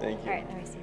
Thank All you. right, let me see.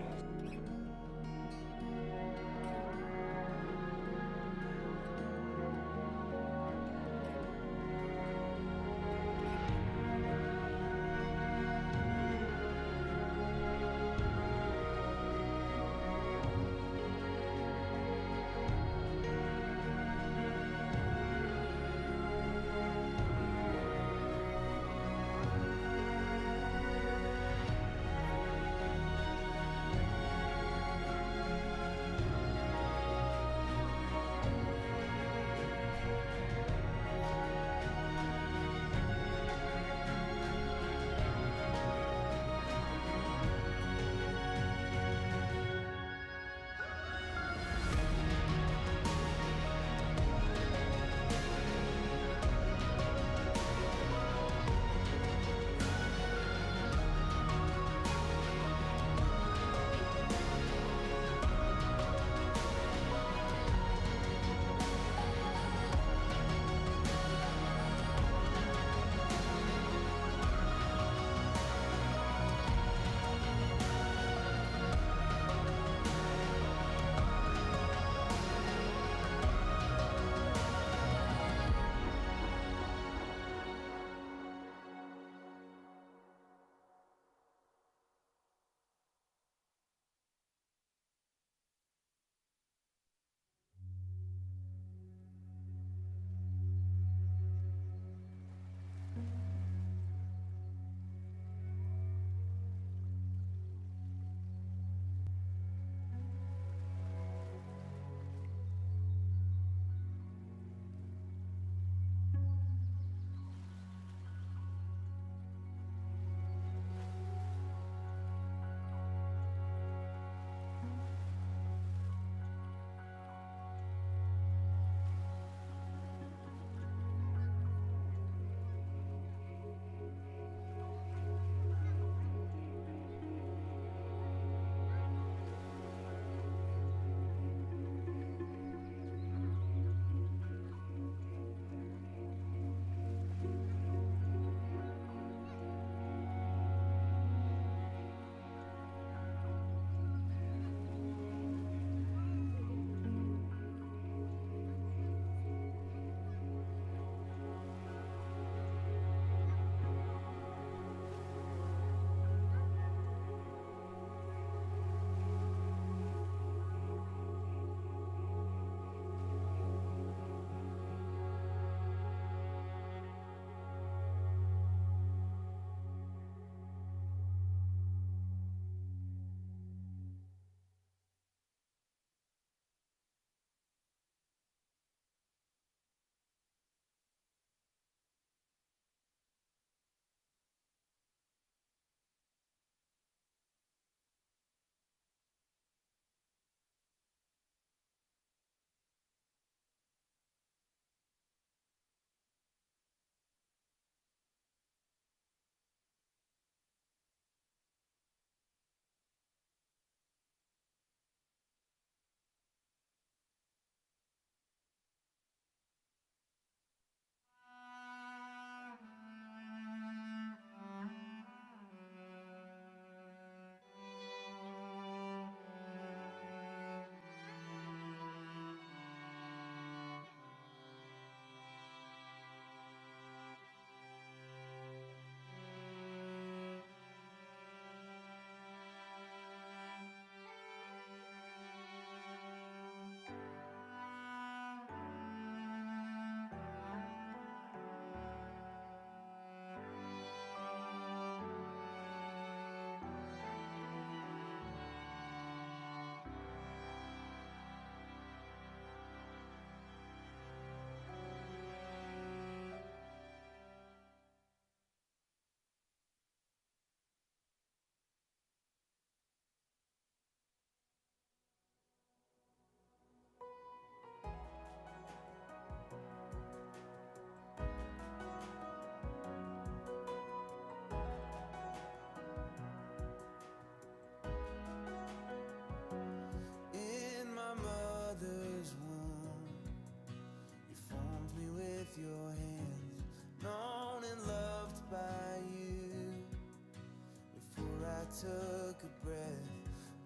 took a breath.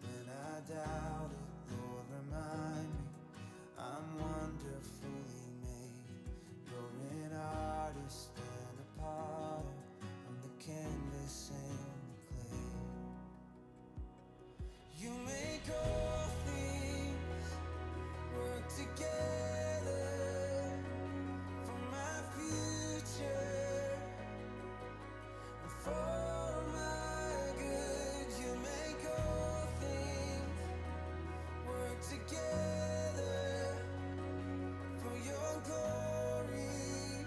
When I doubt it, Lord, remind me I'm wonderfully made. You're an artist and a potter. I'm the canvas and the clay. You make all things work together for my future and for my good. You make all things work together for your glory,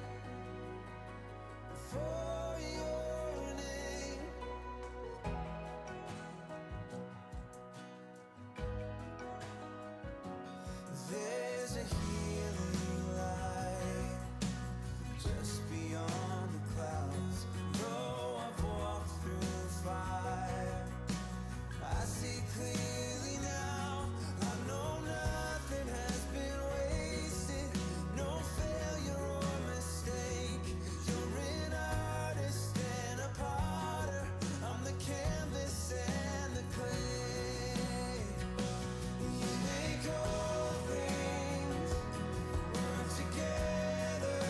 for your name. There's a healing light just beyond the clouds. Though I've walked through fire, I see clearly now. I know nothing has been wasted, no failure or mistake. You're an artist and a potter. I'm the canvas and the clay. You make all things work together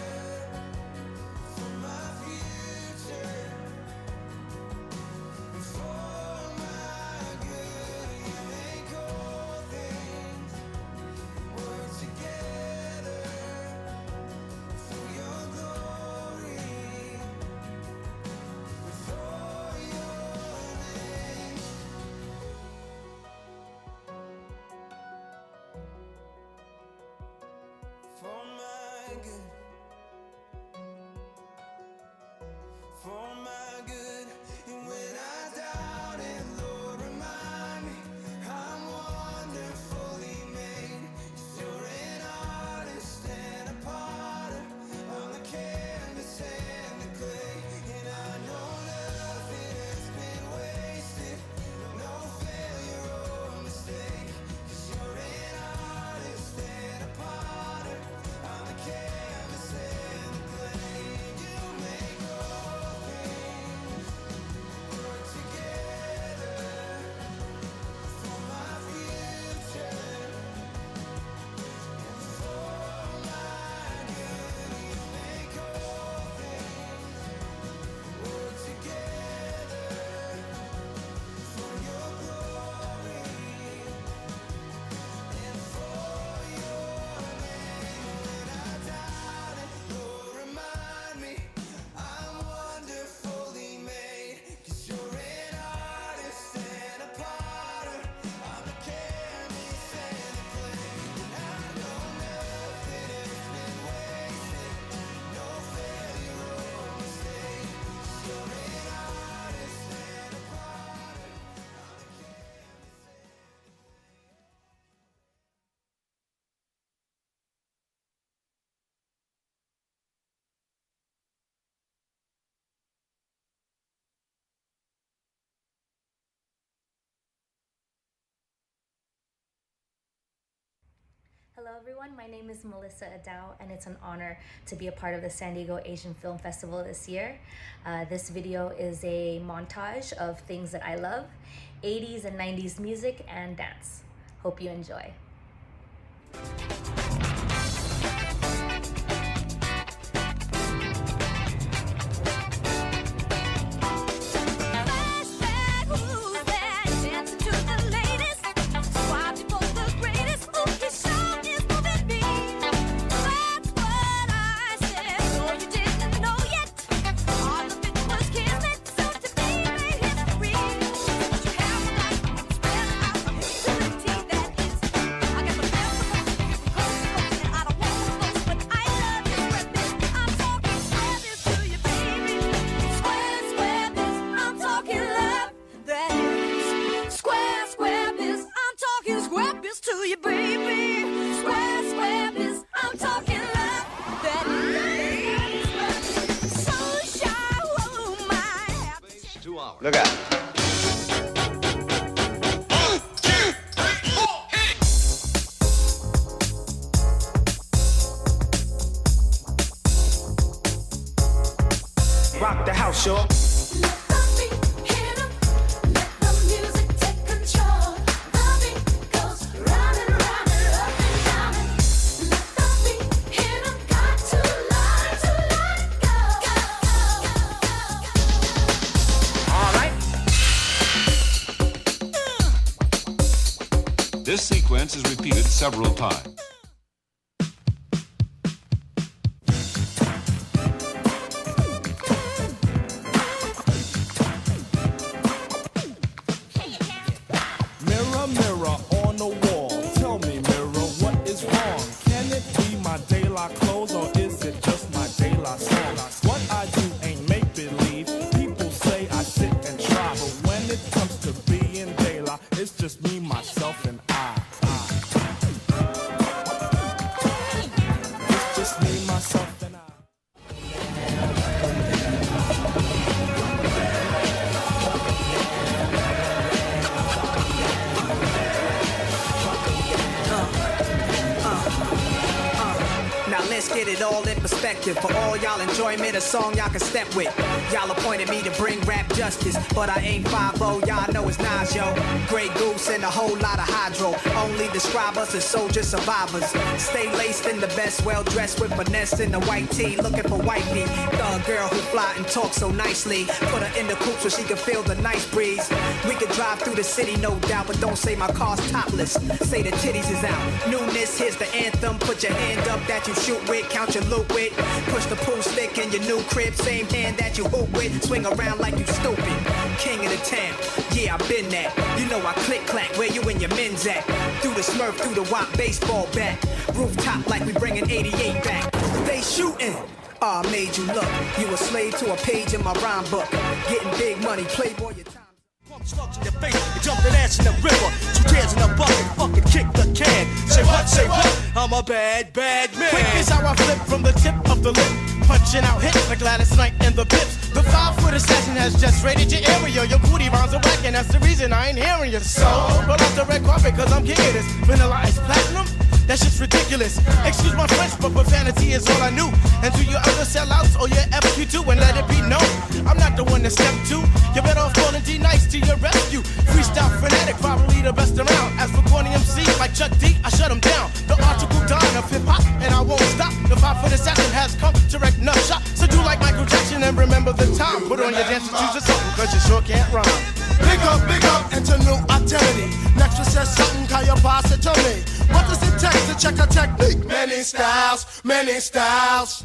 for my future and for my good. You make all things work together for your glory and for your name. For my good, for my good. And when I doubt it, Lord, remind me I'm wonderfully made. 'Cause you're an artist and a potter. I'm the canvas and the clay. And I know nothing has been wasted, no failure or mistake. 'Cause you're an artist and a potter. I'm the canvas and the clay. You make all things work together for my future and for my good. You make all things work together for your glory and for your name. When I doubt it, Lord, remind me I'm wonderfully made. 'Cause you're an artist and a potter. I'm the canvas and the clay. And I know nothing has been wasted, no failure or mistake. 'Cause you're an artist and a potter. I'm the canvas and the Hello everyone, my name is Melissa Adao and it's an honor to be a part of the San Diego Asian Film Festival this year. This video is a montage of things that I love, 80s and 90s music and dance. Hope you enjoy. Look out. Rock the house, y'all. Let the beat hit 'em. Let sequence is repeated several times. Mirror, mirror on the wall, tell me, mirror, what is wrong? Can it be my daylight clothes or is it just my daylight song? What I do ain't make-believe. People say I sit and try, but when it comes to being daylight, it's just me, myself, and I. It's just me, myself, and I. Now let's get it all in perspective. For all y'all enjoyment, a song y'all can step with. Y'all appointed me to bring rap justice, but I ain't 5-0, y'all know it's Nas, yo. Grey Goose and a whole lot of hydro. Only describe us as soldier survivors. Stay laced in the best, well dressed with finesse in the white tee, looking for wifey. Thug girl who fly and talk so nicely. Put her in the coupe so she can feel the nice breeze. We can drive through the city, no doubt, but don't say my car's topless. Say the titties is out. Newness, here's the anthem. Put your hand up that you shoot with, count your loot with. Push the pool stick in your new crib, same hand that you hoop with. Swing around like you stupid. King of the town, yeah, I been that. You know I click clack, where you and your men's at? Through the Smurf, through the WAP baseball bat. Rooftop like we bringing 88 back. They shooting. I made you look. You a slave to a page in my rhyme book. Getting big money, playboy, your time. Slugs in your face, you jumped an ass in the river. 2 tears in a bucket, fucking kick the can. Say what, say what? I'm a bad, bad man. Quick is how I flip from the tip of the lip. Punching out hits like Gladys Knight and the Pips. The 5-foot assassin has just raided your area. Your booty rhymes are whack and that's the reason I ain't hearing you. So, roll out the red carpet cause I'm king of this. Vanilla Ice Platinum? That shit's ridiculous. Excuse my French, but profanity is all I knew. And to your other sellouts or your FQ2 and let it be known, I'm not the one to step to. You better off calling D Nice to your rescue. Freestyle fanatic, probably the best around. As for corny MC like Chuck D, I shut him down. The article done of hip hop, and I won't stop. The 5-foot assassin has come to wreck nut shop. So do like Michael Jackson and remember the time. Put on your dancing shoes or something, cause you sure can't rhyme. Big up, into new identity. Next one says something, call your boss and tell me. What does it take to check a technique? Many styles, many styles.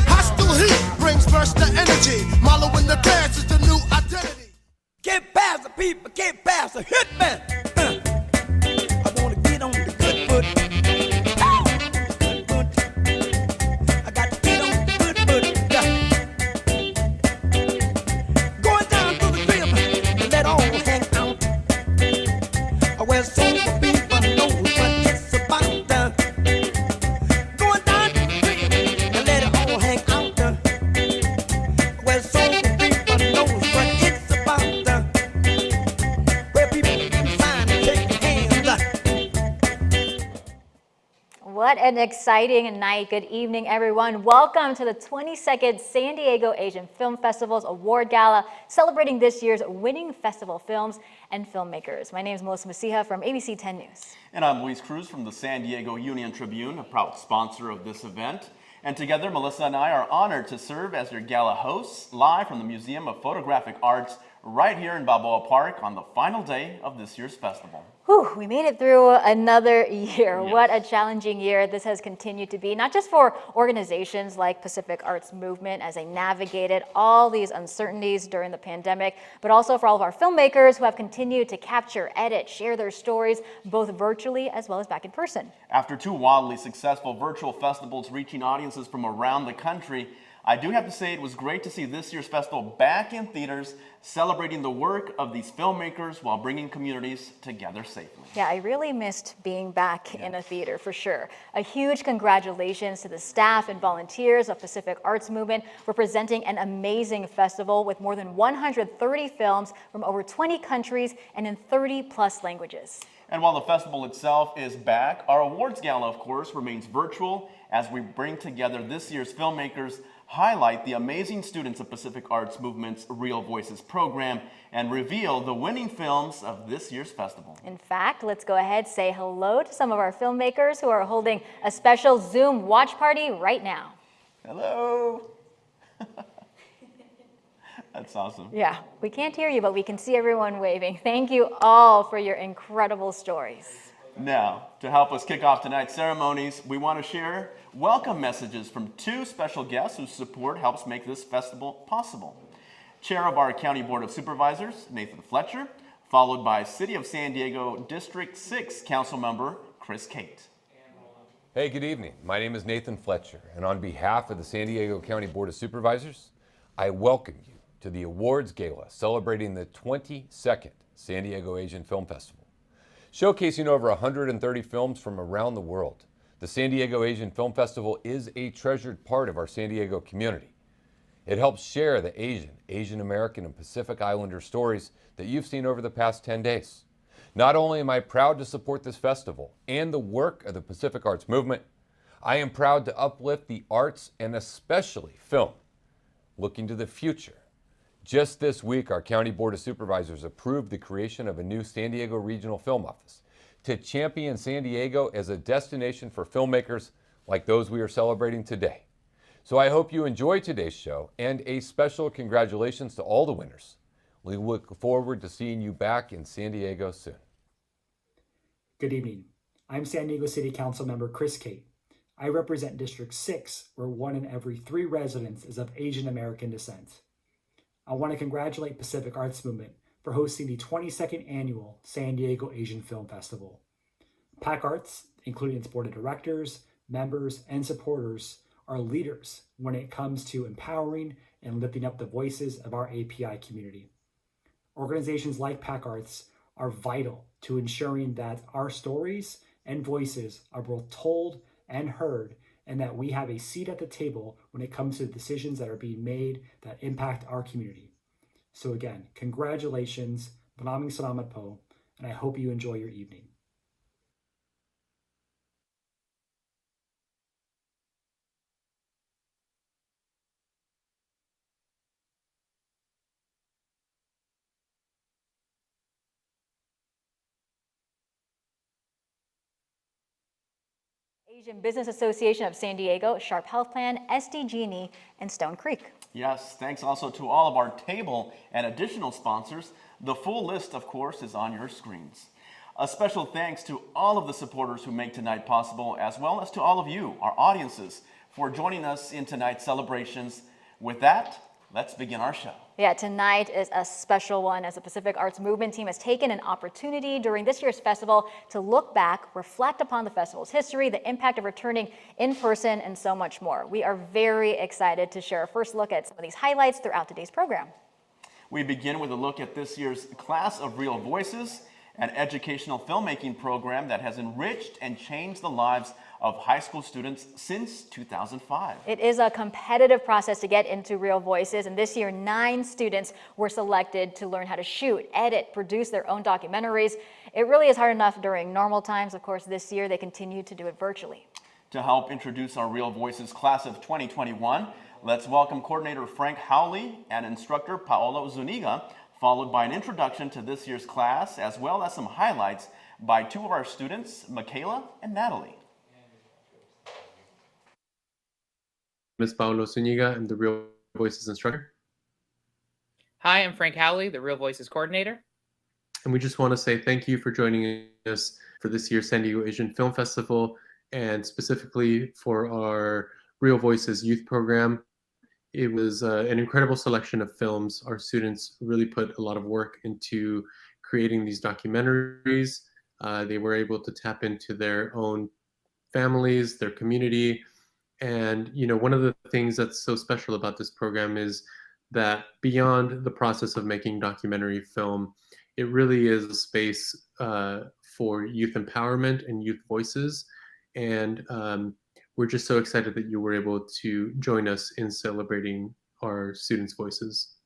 Hostile heat brings burst of energy. Marlowe in the dance is the new identity. Get past the people, get past the hitman. I wanna get on the good foot. Good foot. I got to get on the good foot. Going down to the crib and let all hang out. Where some people know what it's about. Going down to the crib and let it all hang out. Where some people know what it's about. Where people can find and shake hands. What an exciting night. Good evening, everyone. Welcome to the 22nd San Diego Asian Film Festival's Award Gala, celebrating this year's winning festival films and filmmakers. My name is Melissa Masiha from ABC 10 News. And I'm Luis Cruz from the San Diego Union Tribune, a proud sponsor of this event. And together, Melissa and I are honored to serve as your gala hosts, live from the Museum of Photographic Arts right here in Balboa Park on the final day of this year's festival. Whew, we made it through another year. Yes. What a challenging year this has continued to be, not just for organizations like Pacific Arts Movement as they navigated all these uncertainties during the pandemic, but also for all of our filmmakers who have continued to capture, edit, share their stories, both virtually as well as back in person. After 2 wildly successful virtual festivals reaching audiences from around the country, I do have to say it was great to see this year's festival back in theaters, celebrating the work of these filmmakers while bringing communities together safely. Yeah, I really missed being back in a theater for sure. A huge congratulations to the staff and volunteers of Pacific Arts Movement for presenting an amazing festival with more than 130 films from over 20 countries and in 30+ languages. And while the festival itself is back, our awards gala, of course, remains virtual as we bring together this year's filmmakers, highlight the amazing students of Pacific Arts Movement's Real Voices program, and reveal the winning films of this year's festival. In fact, let's go ahead and say hello to some of our filmmakers who are holding a special Zoom watch party right now. Hello. That's awesome. Yeah, we can't hear you, but we can see everyone waving. Thank you all for your incredible stories. Now, to help us kick off tonight's ceremonies, we want to share welcome messages from two special guests whose support helps make this festival possible. Chair of our County Board of Supervisors, Nathan Fletcher, followed by City of San Diego District 6 Council Member, Chris Cate. Hey, good evening. My name is Nathan Fletcher, and on behalf of the San Diego County Board of Supervisors, I welcome you to the Awards Gala celebrating the 22nd San Diego Asian Film Festival. Showcasing over 130 films from around the world, the San Diego Asian Film Festival is a treasured part of our San Diego community. It helps share the Asian American, and Pacific Islander stories that you've seen over the past 10 days. Not only am I proud to support this festival and the work of the Pacific Arts Movement, I am proud to uplift the arts and especially film. Looking to the future, just this week our County Board of Supervisors approved the creation of a new San Diego Regional Film Office to champion San Diego as a destination for filmmakers like those we are celebrating today. So I hope you enjoyed today's show, and a special congratulations to all the winners. We look forward to seeing you back in San Diego soon. Good evening. I'm San Diego City Council Member Chris Cate. I represent District 6, where 1 in every 3 residents is of Asian American descent. I want to congratulate Pacific Arts Movement for hosting the 22nd Annual San Diego Asian Film Festival. PAC Arts, including its board of directors, members, and supporters, are leaders when it comes to empowering and lifting up the voices of our API community. Organizations like PAC Arts are vital to ensuring that our stories and voices are both told and heard, and that we have a seat at the table when it comes to the decisions that are being made that impact our community. So again, congratulations, Maraming salamat po, and I hope you enjoy your evening. Asian Business Association of San Diego, Sharp Health Plan, SDG&E, and Stone Creek. Yes, thanks also to all of our table and additional sponsors. The full list, of course, is on your screens. A special thanks to all of the supporters who make tonight possible, as well as to all of you, our audiences, for joining us in tonight's celebrations. With that, let's begin our show. Yeah, tonight is a special one as the Pacific Arts Movement team has taken an opportunity during this year's festival to look back, reflect upon the festival's history, the impact of returning in person, and so much more. We are very excited to share a first look at some of these highlights throughout today's program. We begin with a look at this year's Class of Real Voices, an educational filmmaking program that has enriched and changed the lives of high school students since 2005. It is a competitive process to get into Real Voices, and this year 9 students were selected to learn how to shoot, edit, produce their own documentaries. It really is hard enough during normal times. Of course, this year they continue to do it virtually. To help introduce our Real Voices class of 2021, let's welcome coordinator Frank Howley and instructor Paolo Zuniga, followed by an introduction to this year's class, as well as some highlights by 2 of our students, Michaela and Natalie. Ms. Paolo Zuniga, I'm the Real Voices instructor. Hi, I'm Frank Howley, the Real Voices coordinator. And we just want to say thank you for joining us for this year's San Diego Asian Film Festival, and specifically for our Real Voices youth program. It was an incredible selection of films. Our students really put a lot of work into creating these documentaries. They were able to tap into their own families, their community. And, you know, one of the things that's so special about this program is that beyond the process of making documentary film, it really is a space for youth empowerment and youth voices. And we're just so excited that you were able to join us in celebrating our students' voices.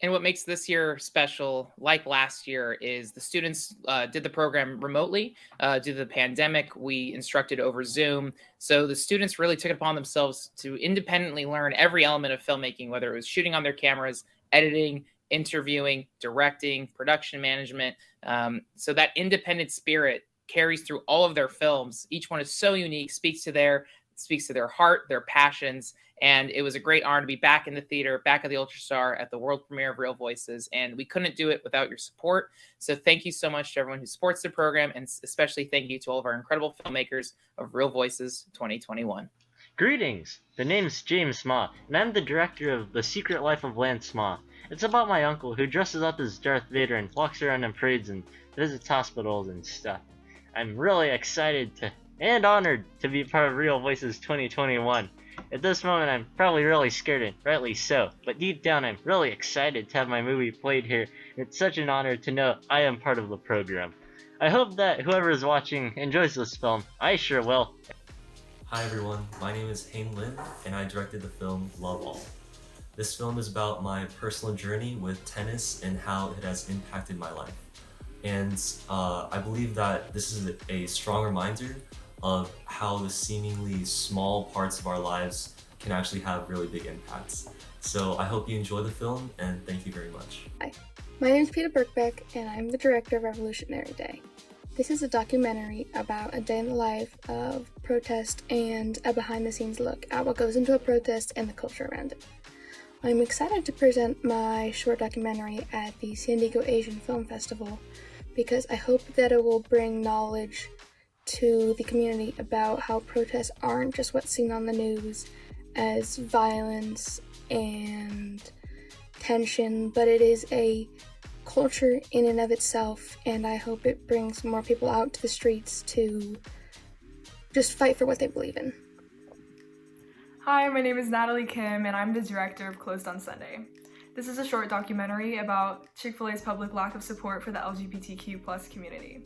And what makes this year special, like last year, is the students did the program remotely. Due to the pandemic, we instructed over Zoom. So the students really took it upon themselves to independently learn every element of filmmaking, whether it was shooting on their cameras, editing, interviewing, directing, production management. So that independent spirit carries through all of their films. Each one is so unique, speaks to their speaks to their heart, their passions. And it was a great honor to be back in the theater, back at the Ultrastar at the world premiere of Real Voices. And we couldn't do it without your support. So thank you so much to everyone who supports the program. And especially thank you to all of our incredible filmmakers of Real Voices 2021. Greetings! The name's James Ma, and I'm the director of The Secret Life of Lance Ma. It's about my uncle who dresses up as Darth Vader and walks around in parades and visits hospitals and stuff. I'm really excited and honored to be part of Real Voices 2021. At this moment, I'm probably really scared, and rightly so, but deep down, I'm really excited to have my movie played here. It's such an honor to know I am part of the program. I hope that whoever is watching enjoys this film. I sure will. Hi everyone, my name is Hain Lin, and I directed the film Love All. This film is about my personal journey with tennis and how it has impacted my life. And I believe that this is a strong reminder of how the seemingly small parts of our lives can actually have really big impacts. So I hope you enjoy the film, and thank you very much. Hi, my name is Peter Birkbeck, and I'm the director of Revolutionary Day. This is a documentary about a day in the life of protest and a behind-the-scenes look at what goes into a protest and the culture around it. I'm excited to present my short documentary at the San Diego Asian Film Festival because I hope that it will bring knowledge to the community about how protests aren't just what's seen on the news as violence and tension, but it is a culture in and of itself, and I hope it brings more people out to the streets to just fight for what they believe in. Hi, my name is Natalie Kim, and I'm the director of Closed on Sunday. This is a short documentary about Chick-fil-A's public lack of support for the LGBTQ+ community.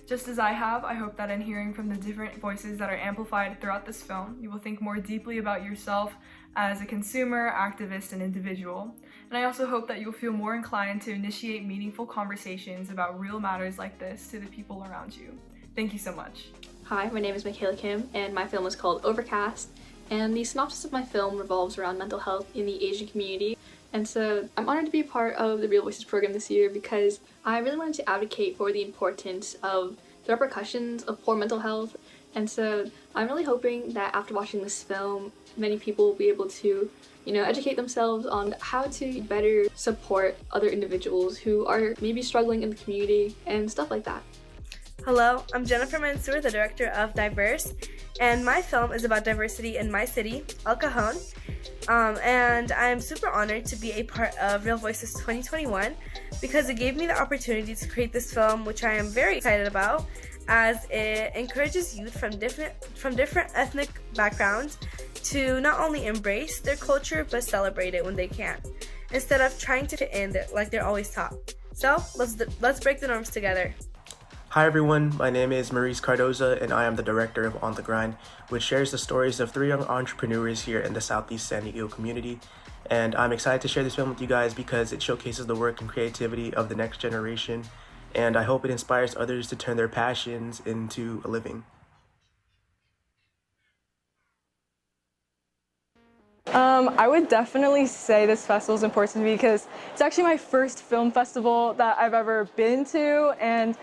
Just as I have, I hope that in hearing from the different voices that are amplified throughout this film, you will think more deeply about yourself as a consumer, activist, and individual. And I also hope that you'll feel more inclined to initiate meaningful conversations about real matters like this to the people around you. Thank you so much. Hi, my name is Michaela Kim, and my film is called Overcast. And the synopsis of my film revolves around mental health in the Asian community. And so I'm honored to be a part of the Real Voices program this year because I really wanted to advocate for the importance of the repercussions of poor mental health. And so I'm really hoping that after watching this film, many people will be able to, educate themselves on how to better support other individuals who are maybe struggling in the community and stuff like that. Hello, I'm Jennifer Mansour, the director of Diverse, and my film is about diversity in my city, El Cajon. And I'm super honored to be a part of Real Voices 2021 because it gave me the opportunity to create this film, which I am very excited about, as it encourages youth from different ethnic backgrounds to not only embrace their culture but celebrate it when they can, instead of trying to fit in like they're always taught. So let's break the norms together. Hi everyone, my name is Maurice Cardoza and I am the director of On the Grind, which shares the stories of 3 young entrepreneurs here in the Southeast San Diego community. And I'm excited to share this film with you guys because it showcases the work and creativity of the next generation, and I hope it inspires others to turn their passions into a living. I would definitely say this festival is important to me because it's actually my first film festival that I've ever been to, and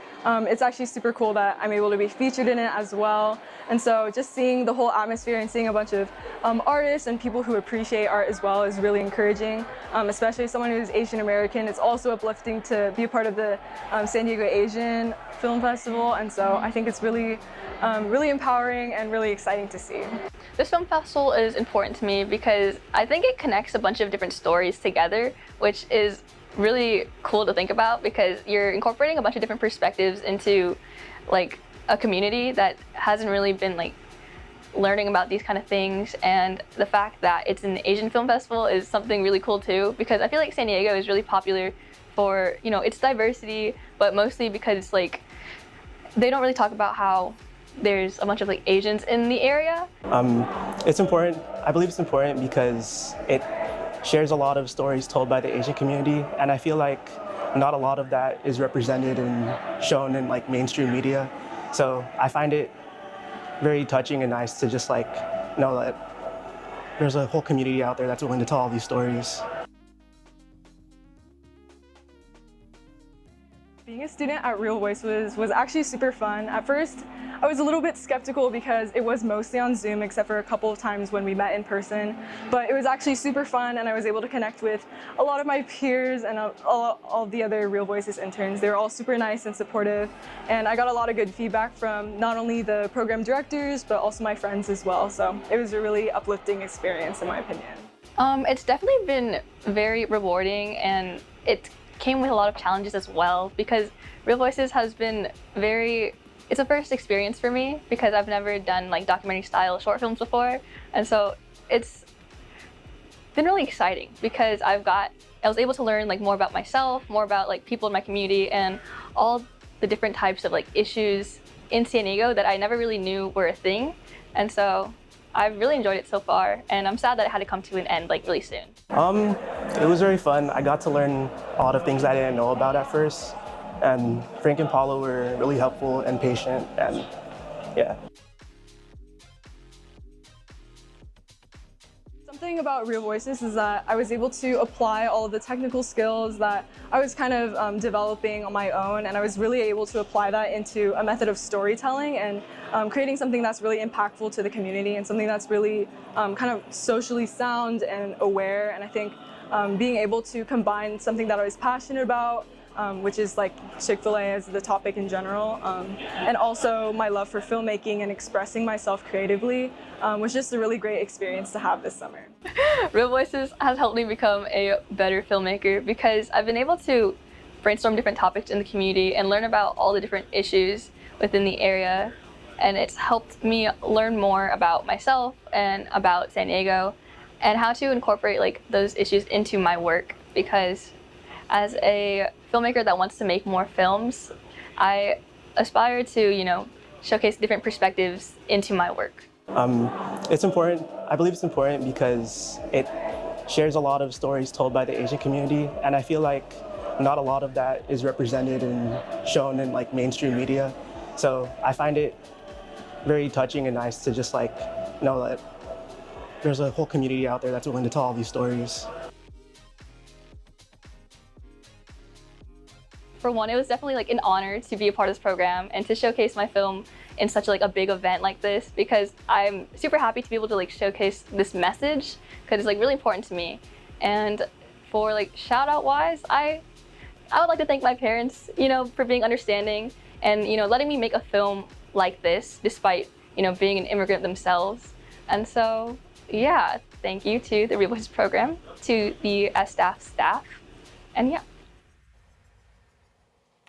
it's actually super cool that I'm able to be featured in it as well. And so just seeing the whole atmosphere and seeing a bunch of artists and people who appreciate art as well is really encouraging, especially as someone who's Asian American. It's also uplifting to be a part of the San Diego Asian Film Festival, and so I think it's really empowering and really exciting to see. This film festival is important to me because I think it connects a bunch of different stories together, which is really cool to think about because you're incorporating a bunch of different perspectives into like a community that hasn't really been like learning about these kind of things, and the fact that it's an Asian film festival is something really cool too because I feel like San Diego is really popular for its diversity, but mostly because it's like they don't really talk about how there's a bunch of like Asians in the area. It's important. I believe it's important because it shares a lot of stories told by the Asian community, and I feel like not a lot of that is represented and shown in like mainstream media. So I find it very touching and nice to just like know that there's a whole community out there that's willing to tell all these stories. Being a student at Real Voices was actually super fun. At first, I was a little bit skeptical because it was mostly on Zoom except for a couple of times when we met in person. But it was actually super fun and I was able to connect with a lot of my peers and all the other Real Voices interns. They were all super nice and supportive, and I got a lot of good feedback from not only the program directors but also my friends as well. So it was a really uplifting experience in my opinion. It's definitely been very rewarding, and it came with a lot of challenges as well, because Real Voices has been it's a first experience for me because I've never done like documentary style short films before. And so it's been really exciting because I was able to learn like more about myself, more about like people in my community and all the different types of like issues in San Diego that I never really knew were a thing. And so I've really enjoyed it so far, and I'm sad that it had to come to an end like really soon. It was very fun. I got to learn a lot of things I didn't know about at first, and Frank and Paulo were really helpful and patient, and yeah. Something about Real Voices is that I was able to apply all of the technical skills that I was kind of developing on my own, and I was really able to apply that into a method of storytelling and creating something that's really impactful to the community and something that's really kind of socially sound and aware. And I think being able to combine something that I was passionate about, which is like Chick-fil-A as the topic in general, and also my love for filmmaking and expressing myself creatively, was just a really great experience to have this summer. Real Voices has helped me become a better filmmaker because I've been able to brainstorm different topics in the community and learn about all the different issues within the area, and it's helped me learn more about myself and about San Diego and how to incorporate like those issues into my work, because as a filmmaker that wants to make more films, I aspire to, showcase different perspectives into my work. It's important. I believe it's important because it shares a lot of stories told by the Asian community, and I feel like not a lot of that is represented and shown in like mainstream media. So I find it very touching and nice to just like know that there's a whole community out there that's willing to tell all these stories. For one, it was definitely like an honor to be a part of this program and to showcase my film in such like a big event like this, because I'm super happy to be able to like showcase this message because it's like really important to me. And for like shout out wise, I would like to thank my parents, for being understanding and letting me make a film like this despite being an immigrant themselves. And so yeah, thank you to the Real Voices program, to the SDAFF staff, and yeah.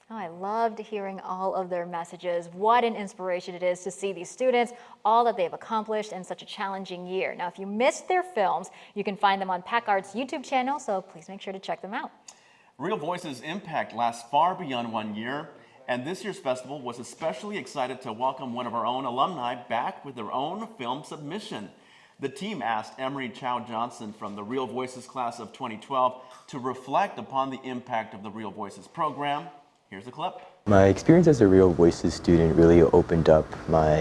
Oh, I loved hearing all of their messages. What an inspiration it is to see these students, all that they've accomplished in such a challenging year. Now, if you missed their films, you can find them on PacArt's YouTube channel, so please make sure to check them out. Real Voices' impact lasts far beyond 1 year, and this year's festival was especially excited to welcome one of our own alumni back with their own film submission. The team asked Emery Chow Johnson from the Real Voices class of 2012 to reflect upon the impact of the Real Voices program. Here's a clip. My experience as a Real Voices student really opened up my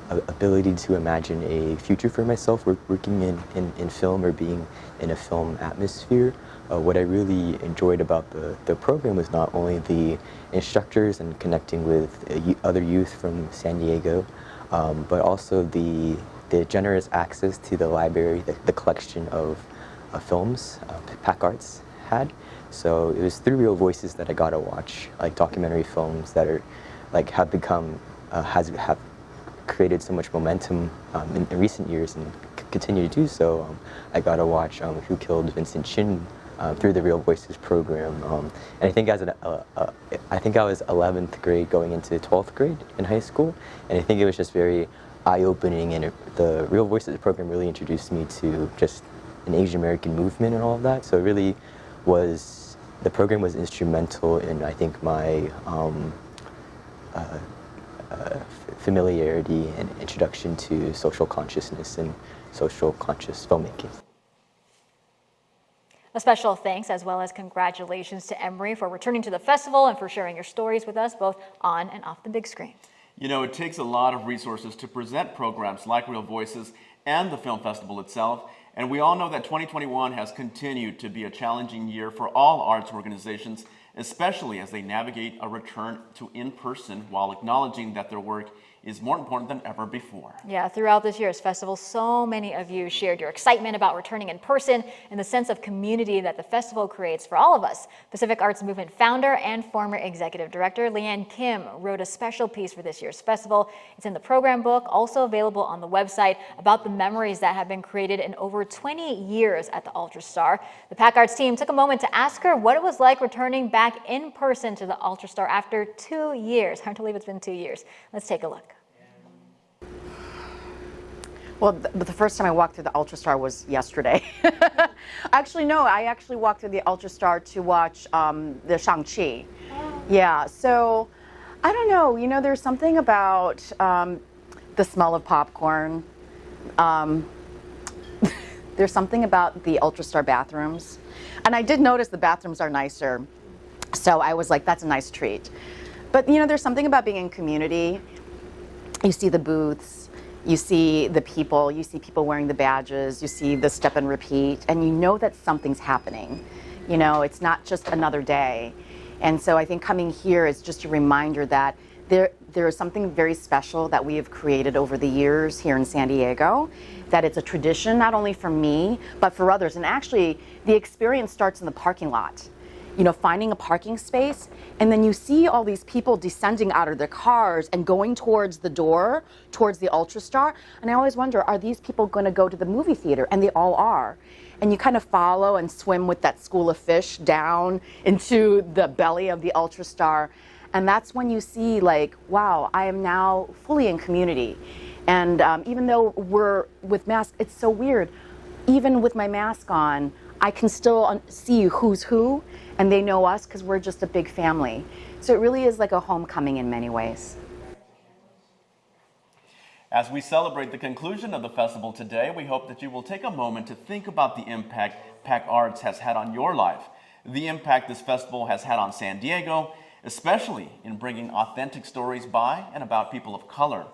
ability to imagine a future for myself working in film or being in a film atmosphere. What I really enjoyed about the program was not only the instructors and connecting with other youth from San Diego, but also the generous access to the library, the collection of films PacArts had. So it was through Real Voices that I got to watch like documentary films that are like have become have created so much momentum in recent years and continue to do so. I got to watch Who Killed Vincent Chin through the Real Voices program, and I think I think I was 11th grade going into 12th grade in high school, and I think it was just very eye-opening, and the Real Voices program really introduced me to just an Asian American movement and all of that. So it really was, the program was instrumental in, I think, my familiarity and introduction to social consciousness and social conscious filmmaking. A special thanks as well as congratulations to Emery for returning to the festival and for sharing your stories with us both on and off the big screen. You know, it takes a lot of resources to present programs like Real Voices and the film festival itself. And we all know that 2021 has continued to be a challenging year for all arts organizations, especially as they navigate a return to in-person while acknowledging that their work is more important than ever before. Yeah, throughout this year's festival, so many of you shared your excitement about returning in person and the sense of community that the festival creates for all of us. Pacific Arts Movement founder and former executive director Leanne Kim wrote a special piece for this year's festival. It's in the program book, also available on the website, about the memories that have been created in over 20 years at the UltraStar. The PAC Arts team took a moment to ask her what it was like returning back in person to the UltraStar after 2 years. Hard to believe it's been 2 years. Let's take a look. Well, the first time I walked through the UltraStar was yesterday. Actually, no, I actually walked through the UltraStar to watch the Shang-Chi. Yeah, so I don't know, you know, there's something about the smell of popcorn. There's something about the UltraStar bathrooms. And I did notice the bathrooms are nicer. So I was like, that's a nice treat. But, you know, there's something about being in community. You see the booths. You see the people, you see people wearing the badges, you see the step and repeat, and you know that something's happening. You know, it's not just another day. And so I think coming here is just a reminder that there is something very special that we have created over the years here in San Diego, that it's a tradition not only for me, but for others. And actually, the experience starts in the parking lot. You know, finding a parking space, and then you see all these people descending out of their cars and going towards the door, towards the UltraStar. And I always wonder, are these people going to go to the movie theater? And they all are. And you kind of follow and swim with that school of fish down into the belly of the UltraStar. And that's when you see, like, wow, I am now fully in community. And even though we're with masks, it's so weird. Even with my mask on, I can still see who's who, and they know us because we're just a big family. So it really is like a homecoming in many ways. As we celebrate the conclusion of the festival today, we hope that you will take a moment to think about the impact PAC Arts has had on your life, the impact this festival has had on San Diego, especially in bringing authentic stories by and about people of color.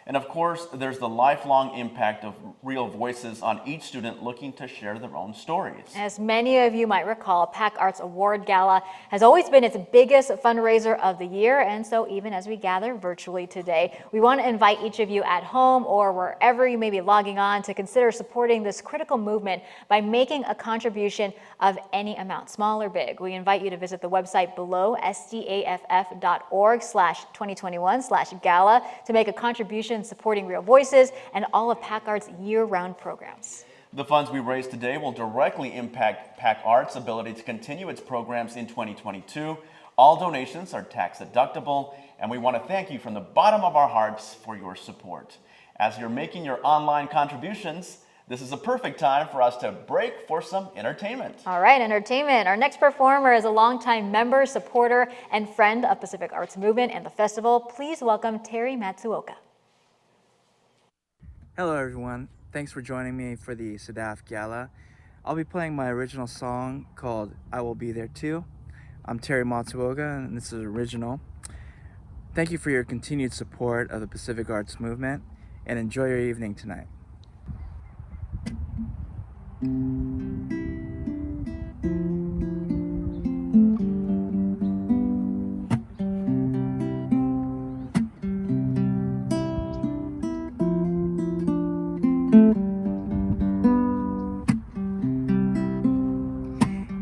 And of course, there's the lifelong impact of real voices on each student looking to share their own stories. As many of you might recall, PAC Arts Award Gala has always been its biggest fundraiser of the year, and so even as we gather virtually today, we want to invite each of you at home or wherever you may be logging on to consider supporting this critical movement by making a contribution of any amount, small or big. We invite you to visit the website below, sdaff.org/2021/gala, to make a contribution supporting Real Voices and all of PAC Arts' year-round programs. The funds we raise today will directly impact PAC Arts' ability to continue its programs in 2022. All donations are tax deductible, and we want to thank you from the bottom of our hearts for your support. As you're making your online contributions, this is a perfect time for us to break for some entertainment. All right, entertainment. Our next performer is a longtime member, supporter, and friend of Pacific Arts Movement and the festival. Please welcome Terry Matsuoka. Hello everyone, thanks for joining me for the SDAFF Gala. I'll be playing my original song called I Will Be There Too. I'm Terry Matsuoka and this is original. Thank you for your continued support of the Pacific Arts Movement and enjoy your evening tonight.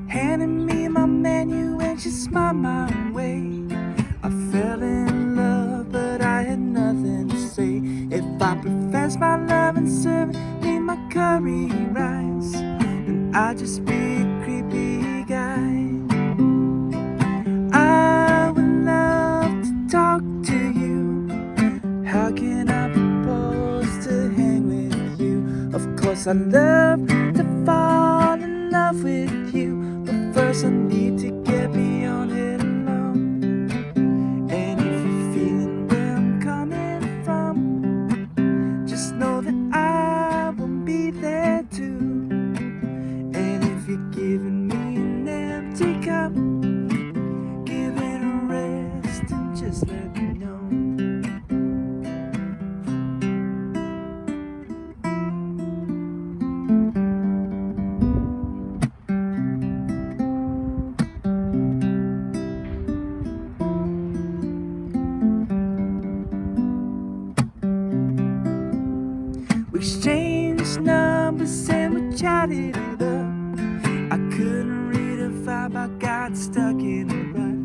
Handing me my menu and she smiled my way. I fell in love, but I had nothing to say. If I profess my love and serve me my curry rice, then I'd just be a creepy guy. I would love to talk to you. How can I propose to hang with you? Of course I'd love to fall in love with you, but first I need to get beyond it alone. And if you're feeling where I'm coming from, just know that I will be there too. And if you're giving me an empty cup, give it a rest and just let me know. chatted it up. I couldn't read a vibe, I got stuck in a rut.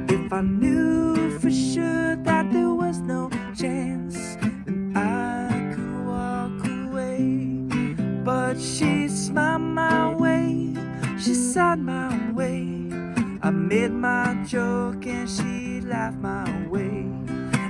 If I knew for sure that there was no chance, then I could walk away. But she smiled my way, she sighed my way. I made my joke and she laughed my way.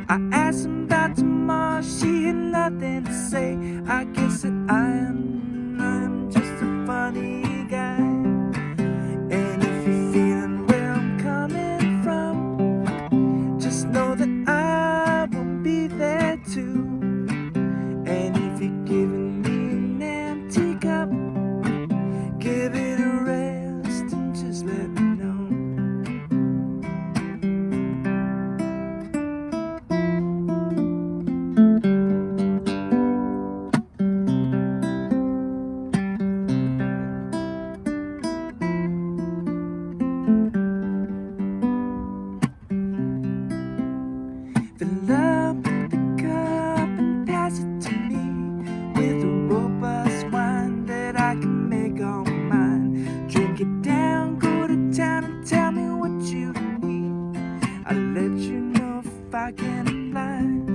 I asked her about tomorrow, she had nothing to say. I guess that I'm just a funny guy. And if you're feeling where I'm coming from, just know that I will be there too. And if you're giving me an empty cup, give it a rest and just let me know. Fill up the cup and pass it to me with a robust wine that I can make all mine. Drink it down, go to town and tell me what you need. I'll let you know if I can oblige.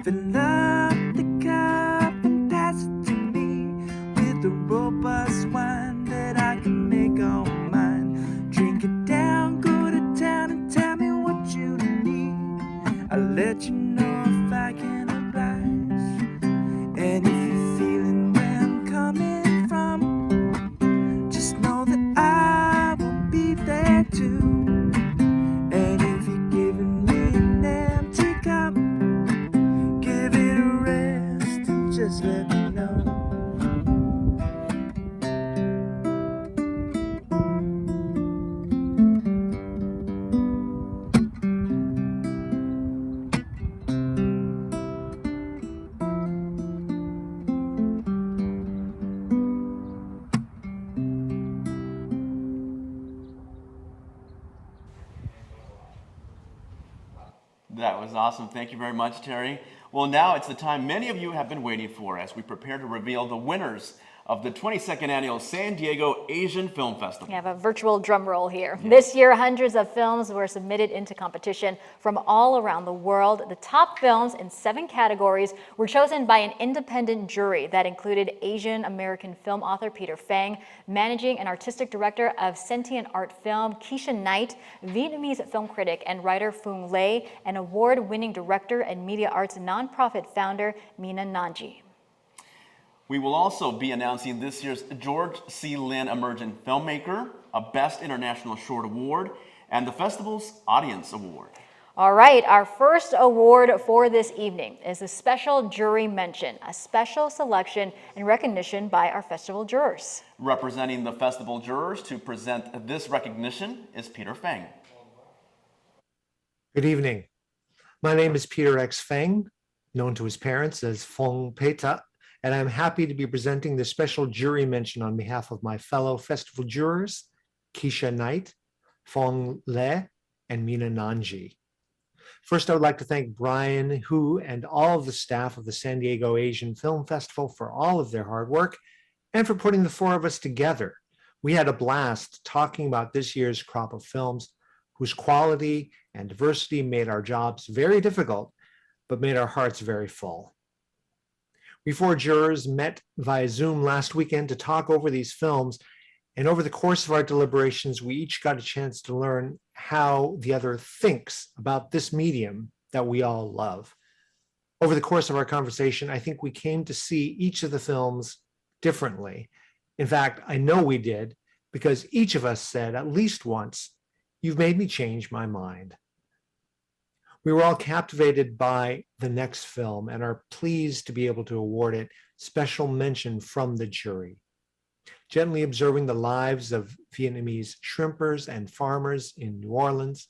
Fill up the cup and pass it to me with a robust wine that I can make all mine. Drink it down, go to town and tell me what you need. I'll let you know if I can oblige. And if you're feeling where I'm coming from, just know that I will be there too. And if you're giving me an empty cup, give it a rest and just let me know. That was awesome. Thank you very much, Terry. Well, now it's the time many of you have been waiting for as we prepare to reveal the winners of the 22nd Annual San Diego Asian Film Festival. We have a virtual drum roll here. This year, hundreds of films were submitted into competition from all around the world. The top films in 7 categories were chosen by an independent jury that included Asian American film author Peter Phang, managing and artistic director of Sentient Art Film Keisha Knight, Vietnamese film critic and writer Phuong Le, and award-winning director and media arts nonprofit founder Mina Nanji. We will also be announcing this year's George C. Lin Emergent Filmmaker, a Best International Short Award, and the festival's Audience Award. All right, our first award for this evening is a special jury mention, a special selection and recognition by our festival jurors. Representing the festival jurors to present this recognition is Peter Phang. Good evening. My name is Peter X. Phang, known to his parents as Phuong Peta, and I'm happy to be presenting this special jury mention on behalf of my fellow festival jurors, Keisha Knight, Phuong Le, and Mina Nanji. First, I would like to thank Brian Hu and all of the staff of the San Diego Asian Film Festival for all of their hard work and for putting the 4 of us together. We had a blast talking about this year's crop of films whose quality and diversity made our jobs very difficult, but made our hearts very full. We 4 jurors met via Zoom last weekend to talk over these films, and over the course of our deliberations, we each got a chance to learn how the other thinks about this medium that we all love. Over the course of our conversation, I think we came to see each of the films differently. In fact, I know we did, because each of us said at least once, "You've made me change my mind." We were all captivated by the next film and are pleased to be able to award it special mention from the jury. Gently observing the lives of Vietnamese shrimpers and farmers in New Orleans,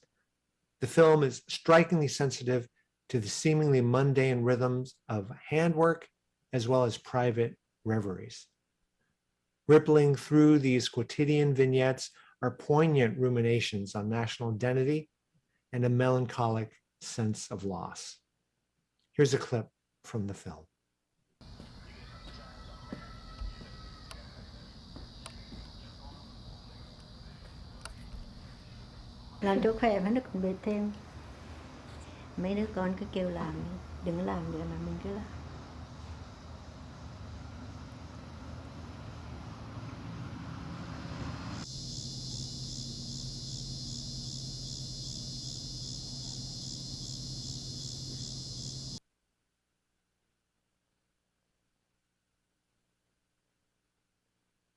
the film is strikingly sensitive to the seemingly mundane rhythms of handwork as well as private reveries. Rippling through these quotidian vignettes are poignant ruminations on national identity and a melancholic sense of loss. Here's a clip from the film. Làm cho khỏe mà nó còn mệt thêm. Mấy đứa con cứ kêu làm, đừng làm nữa mà mình cứ làm.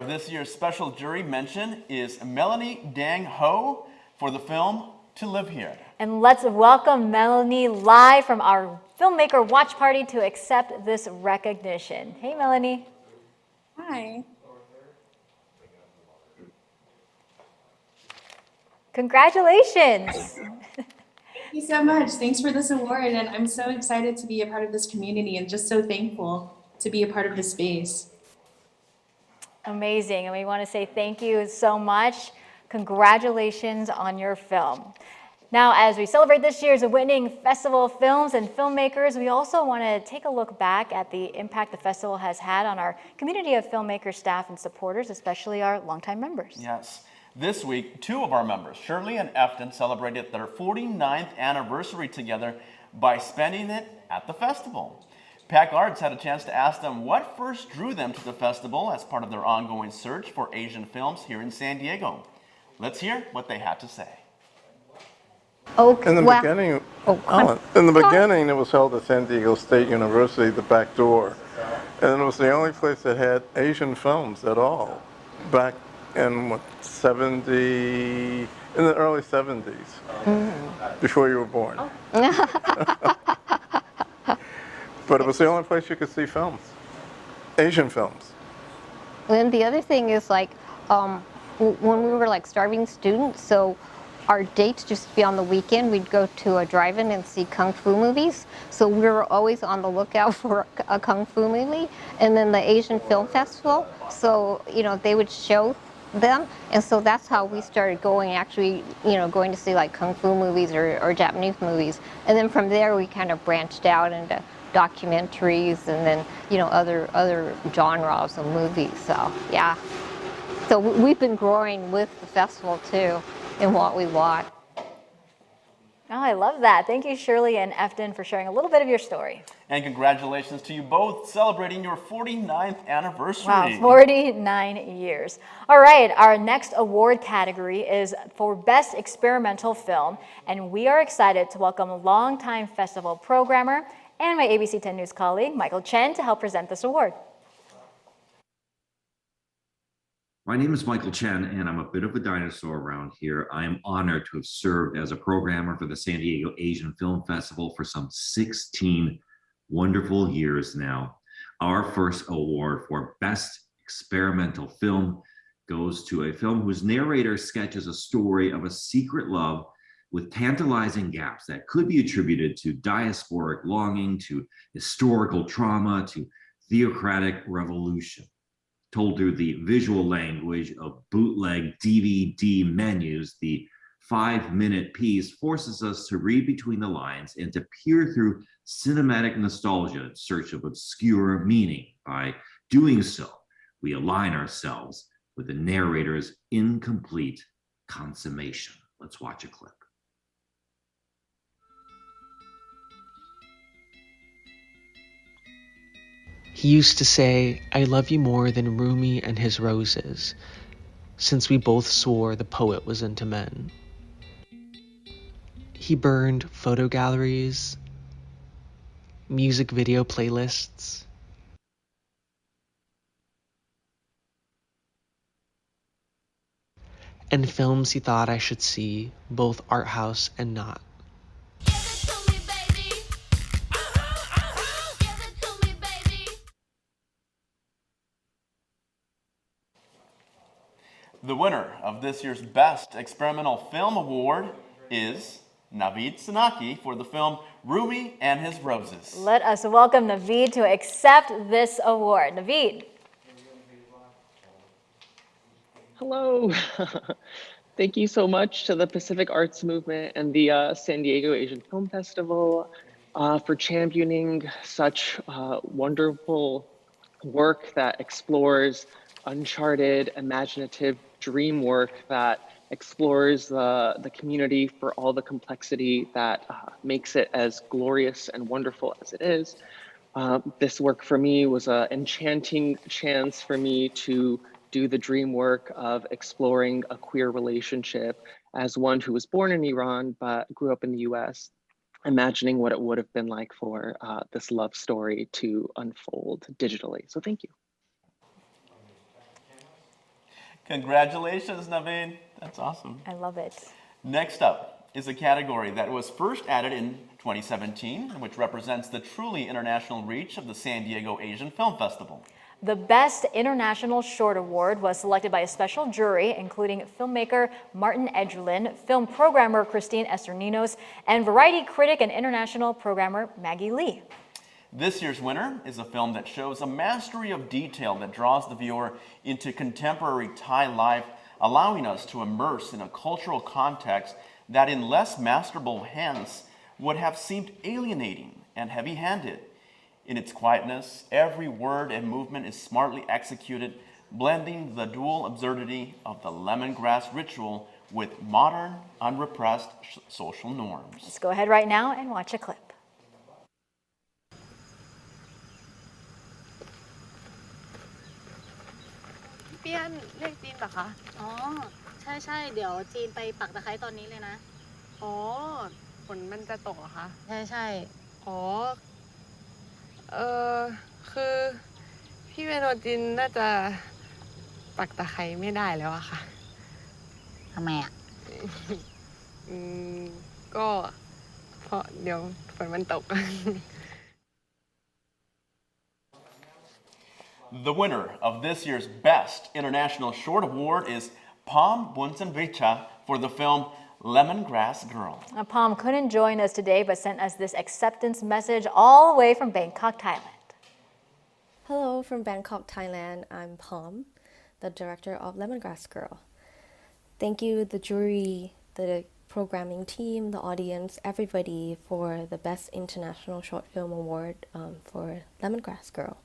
This year's special jury mention is Melanie Dang Ho for the film To Live Here. And let's welcome Melanie live from our filmmaker watch party to accept this recognition. Hey, Melanie. Hi. Congratulations. Thank you so much. Thanks for this award. And I'm so excited to be a part of this community and just so thankful to be a part of this space. Amazing. And we want to say thank you so much. Congratulations on your film. Now, as we celebrate this year's winning Festival of Films and Filmmakers, we also want to take a look back at the impact the festival has had on our community of filmmakers, staff, and supporters, especially our longtime members. Yes. This week, two of our members, Shirley and Efton, celebrated their 49th anniversary together by spending it at the festival. PAC Arts had a chance to ask them what first drew them to the festival as part of their ongoing search for Asian films here in San Diego. Let's hear what they had to say. In the beginning, it was held at San Diego State University, the back door, and it was the only place that had Asian films at all back in what, in the early 70s, before you were born. But it was the only place you could see films, Asian films. And the other thing is, like, when we were like starving students, so our dates just to be on the weekend, we'd go to a drive-in and see kung fu movies. So we were always on the lookout for a kung fu movie. And then the Asian Film Festival, so, you know, they would show them. And so that's how we started going, actually, you know, going to see like kung fu movies or Japanese movies. And then from there, we kind of branched out into documentaries and then, you know, other genres of movies. So, yeah. So we've been growing with the festival, too, in what we watch. Oh, I love that. Thank you, Shirley and Efton, for sharing a little bit of your story. And congratulations to you both celebrating your 49th anniversary. Wow, 49 years. All right, our next award category is for Best Experimental Film, and we are excited to welcome longtime festival programmer and my ABC 10 News colleague, Michael Chen, to help present this award. My name is Michael Chen, and I'm a bit of a dinosaur around here. I am honored to have served as a programmer for the San Diego Asian Film Festival for some 16 wonderful years now. Our first award for Best Experimental Film goes to a film whose narrator sketches a story of a secret love with tantalizing gaps that could be attributed to diasporic longing, to historical trauma, to theocratic revolution. Told through the visual language of bootleg DVD menus, the 5-minute piece forces us to read between the lines and to peer through cinematic nostalgia in search of obscure meaning. By doing so, we align ourselves with the narrator's incomplete consummation. Let's watch a clip. He used to say, "I love you more than Rumi and his roses," since we both swore the poet was into men. He burned photo galleries, music video playlists, and films he thought I should see, both art house and not. The winner of this year's Best Experimental Film Award is Naveed Sanaki for the film Rumi and His Roses. Let us welcome Naveed to accept this award. Naveed. Hello. Thank you so much to the Pacific Arts Movement and the San Diego Asian Film Festival for championing such wonderful work that explores uncharted, imaginative dream work that explores the community for all the complexity that makes it as glorious and wonderful as it is. This work for me was an enchanting chance for me to do the dream work of exploring a queer relationship as one who was born in Iran but grew up in the US, imagining what it would have been like for this love story to unfold digitally. So thank you. Congratulations, Naveen. That's awesome. I love it. Next up is a category that was first added in 2017, which represents the truly international reach of the San Diego Asian Film Festival. The Best International Short Award was selected by a special jury, including filmmaker Martin Edgerlin, film programmer Christine Esterninos, and variety critic and international programmer Maggie Lee. This year's winner is a film that shows a mastery of detail that draws the viewer into contemporary Thai life, allowing us to immerse in a cultural context that in less masterful hands would have seemed alienating and heavy-handed. In its quietness, every word and movement is smartly executed, blending the dual absurdity of the lemongrass ritual with modern, unrepressed social norms. Let's go ahead right now and watch a clip. เปี้ยนเรียกจีนปะคะอ๋อใช่ใช่เดี๋ยวจีนไปปักตะไคร้ตอนนี้เลยนะอ๋อฝนมันจะตกเหรอคะใช่ใช่อ๋อคือพี่เมโนจีนน่าจะปักตะไคร้ไม่ได้แล้วอะค่ะทำไมอะก็เพราะเดี๋ยวฝนมันตก The winner of this year's Best International Short Award is Pam Bunsenvicha for the film Lemongrass Girl. Pam couldn't join us today, but sent us this acceptance message all the way from Bangkok, Thailand. Hello from Bangkok, Thailand. I'm Pam, the director of Lemongrass Girl. Thank you, the jury, the programming team, the audience, everybody for the Best International Short Film Award for Lemongrass Girl.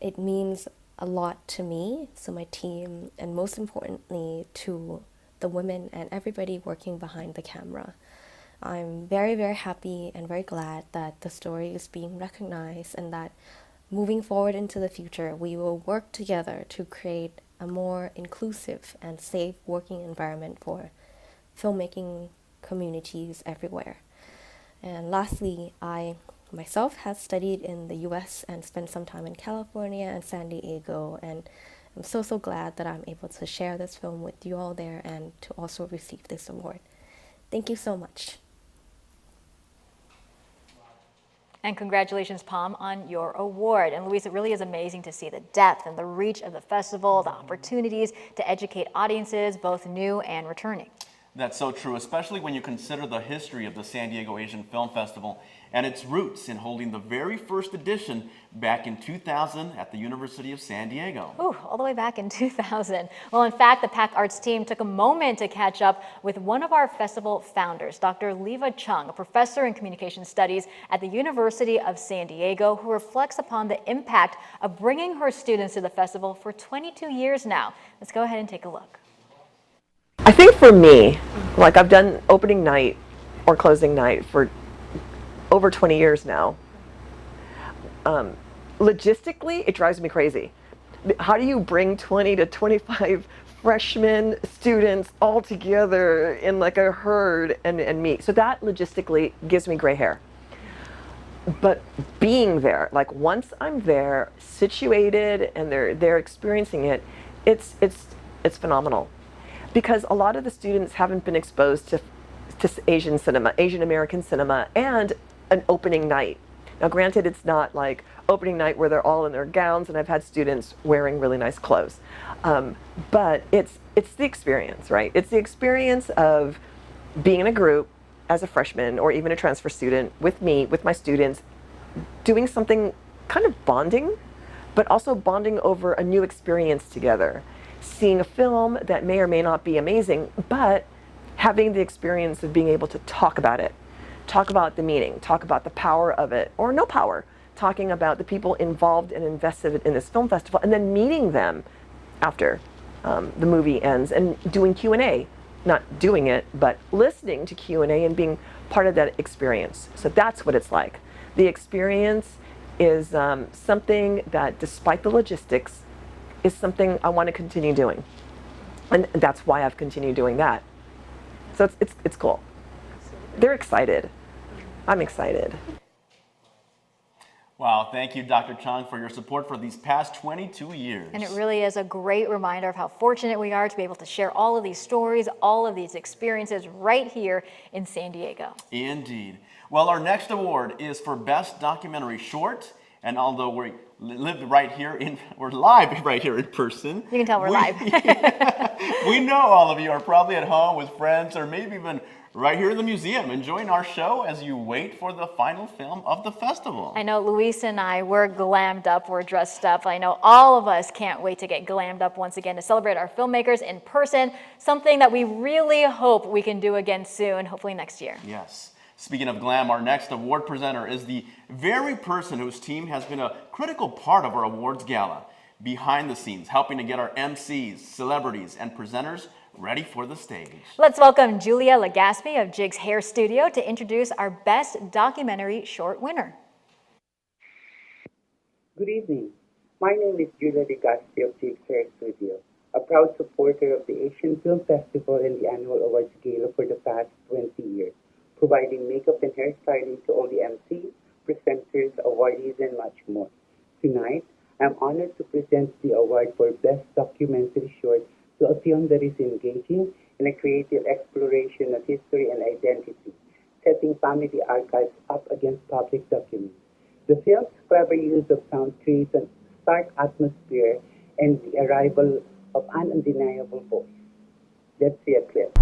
It means a lot to me, so my team, and most importantly to the women and everybody working behind the camera. I'm very, very happy and very glad that the story is being recognized and that moving forward into the future, we will work together to create a more inclusive and safe working environment for filmmaking communities everywhere. And lastly, I myself have studied in the US and spent some time in California and San Diego, and I'm so glad that I'm able to share this film with you all there and to also receive this award. Thank you so much. And congratulations, Pam, on your award. And Louise, it really is amazing to see the depth and the reach of the festival, the opportunities to educate audiences, both new and returning. That's so true, especially when you consider the history of the San Diego Asian Film Festival and its roots in holding the very first edition back in 2000 at the University of San Diego. Ooh, all the way back in 2000. Well, in fact, the PAC Arts team took a moment to catch up with one of our festival founders, Dr. Leva Chung, a professor in communication studies at the University of San Diego, who reflects upon the impact of bringing her students to the festival for 22 years now. Let's go ahead and take a look. I think for me, like I've done opening night or closing night for over 20 years now. Logistically, it drives me crazy. How do you bring 20 to 25 freshmen students all together in like a herd and meet? So that logistically gives me gray hair. But being there, like once I'm there, situated, and they're experiencing it, it's phenomenal. Because a lot of the students haven't been exposed to Asian cinema, Asian American cinema, and an opening night. Now granted, it's not like opening night where they're all in their gowns, and I've had students wearing really nice clothes. But it's the experience, right? It's the experience of being in a group as a freshman or even a transfer student with me, with my students, doing something kind of bonding, but also bonding over a new experience together. Seeing a film that may or may not be amazing, but having the experience of being able to talk about it, talk about the meaning, talk about the power of it, or no power, talking about the people involved and invested in this film festival, and then meeting them after the movie ends, and doing Q&A, not doing it, but listening to Q&A and being part of that experience. So that's what it's like. The experience is something that, despite the logistics, is something I want to continue doing. And that's why I've continued doing that. So it's cool. They're excited. I'm excited. Wow, thank you, Dr. Chung, for your support for these past 22 years. And it really is a great reminder of how fortunate we are to be able to share all of these stories, all of these experiences right here in San Diego. Indeed. Well, our next award is for Best Documentary Short. And although we're live right here we're live right here in person. You can tell we're live. We know all of you are probably at home with friends or maybe even right here in the museum enjoying our show as you wait for the final film of the festival. I know Luis and I, we're glammed up, we're dressed up. I know all of us can't wait to get glammed up once again to celebrate our filmmakers in person, something that we really hope we can do again soon, hopefully next year. Yes. Speaking of glam, our next award presenter is the very person whose team has been a critical part of our awards gala, behind the scenes, helping to get our MCs, celebrities, and presenters ready for the stage. Let's welcome Julia Legaspi of Jig's Hair Studio to introduce our Best Documentary Short winner. Good evening. My name is Julia Legaspi of Jig's Hair Studio, a proud supporter of the Asian Film Festival and the annual awards gala for the past 20 years, providing makeup and hairstyling to all the MCs, presenters, awardees, and much more. Tonight, I'm honored to present the award for Best Documentary Short to a film that is engaging in a creative exploration of history and identity, setting family archives up against public documents. The film's clever use of sound creates a stark atmosphere and the arrival of an undeniable voice. Let's see a clip.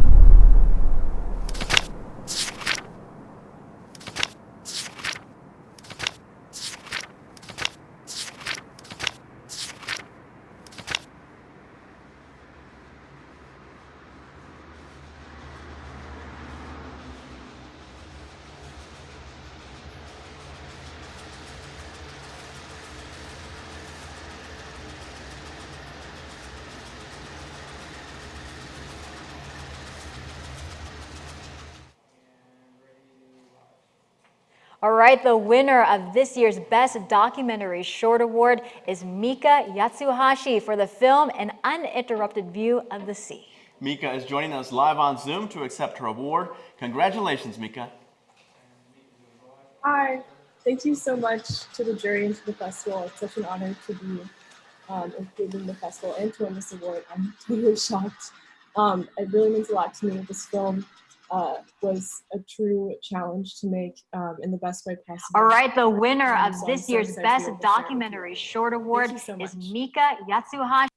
All right, the winner of this year's Best Documentary Short Award is Mika Yatsuhashi for the film An Uninterrupted View of the Sea. Mika is joining us live on Zoom to accept her award. Congratulations, Mika. Hi, thank you so much to the jury and to the festival. It's such an honor to be included in the festival and to win this award. I'm totally shocked. It really means a lot to me. This film was a true challenge to make in the best way possible. All right, the winner of this year's Best Documentary Short Award is Mika Yatsuhashi.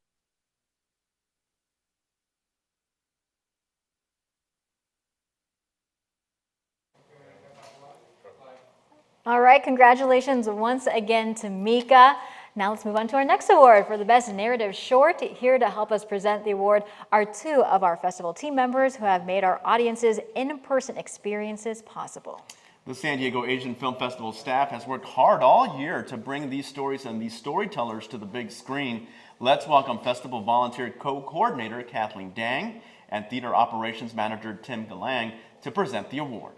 All right, congratulations once again to Mika. Now let's move on to our next award for the Best Narrative Short. Here to help us present the award are two of our festival team members who have made our audience's in-person experiences possible. The San Diego Asian Film Festival staff has worked hard all year to bring these stories and these storytellers to the big screen. Let's welcome Festival Volunteer Co-Coordinator Kathleen Dang and Theater Operations Manager Tim Galang to present the award.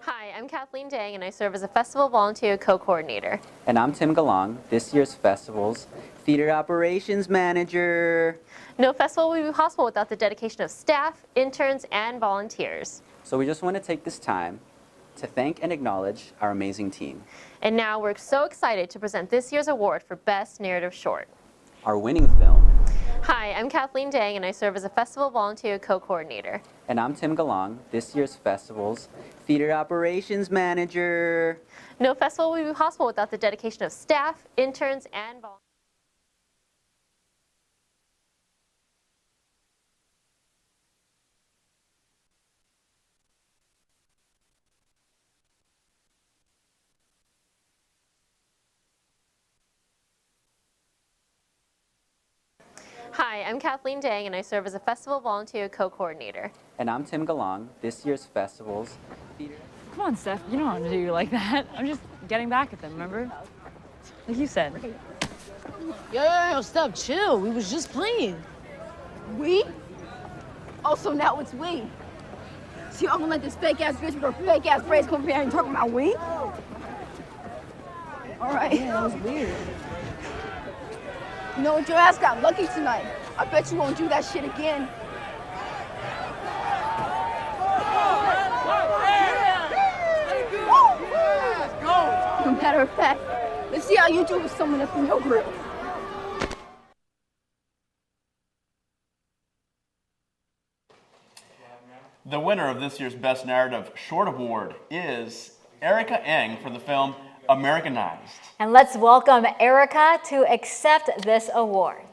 Hi, I'm Kathleen Dang, and I serve as a Festival Volunteer Co-Coordinator. And I'm Tim Galang, this year's festival's Theater Operations Manager. No festival would be possible without the dedication of staff, interns, and volunteers. So we just want to take this time to thank and acknowledge our amazing team. And now we're so excited to present this year's award for Best Narrative Short. Our winning film. Hi, I'm Kathleen Dang, and I serve as a Festival Volunteer Co-Coordinator. And I'm Tim Galang, this year's festival's Theater Operations Manager. No festival would be possible without the dedication of staff, interns, and volunteers. Hi, I'm Kathleen Dang, and I serve as a Festival Volunteer Co-Coordinator. And I'm Tim Galang, this year's festival's Theater. Come on, Steph, you don't have to do like that. I'm just getting back at them, remember? Like you said. Yo, stop, chill. We was just playing. We? Oh, so now it's we. See, I'm gonna let this fake ass bitch with her fake ass phrase come over here and talk about we? All right. Yeah, that was weird. You know what? Your ass got lucky tonight. I bet you won't do that shit again. Matter of fact, let's see how you do with someone that's from your group. The winner of this year's Best Narrative Short Award is Erica Eng for the film Americanized. And let's welcome Erica to accept this award.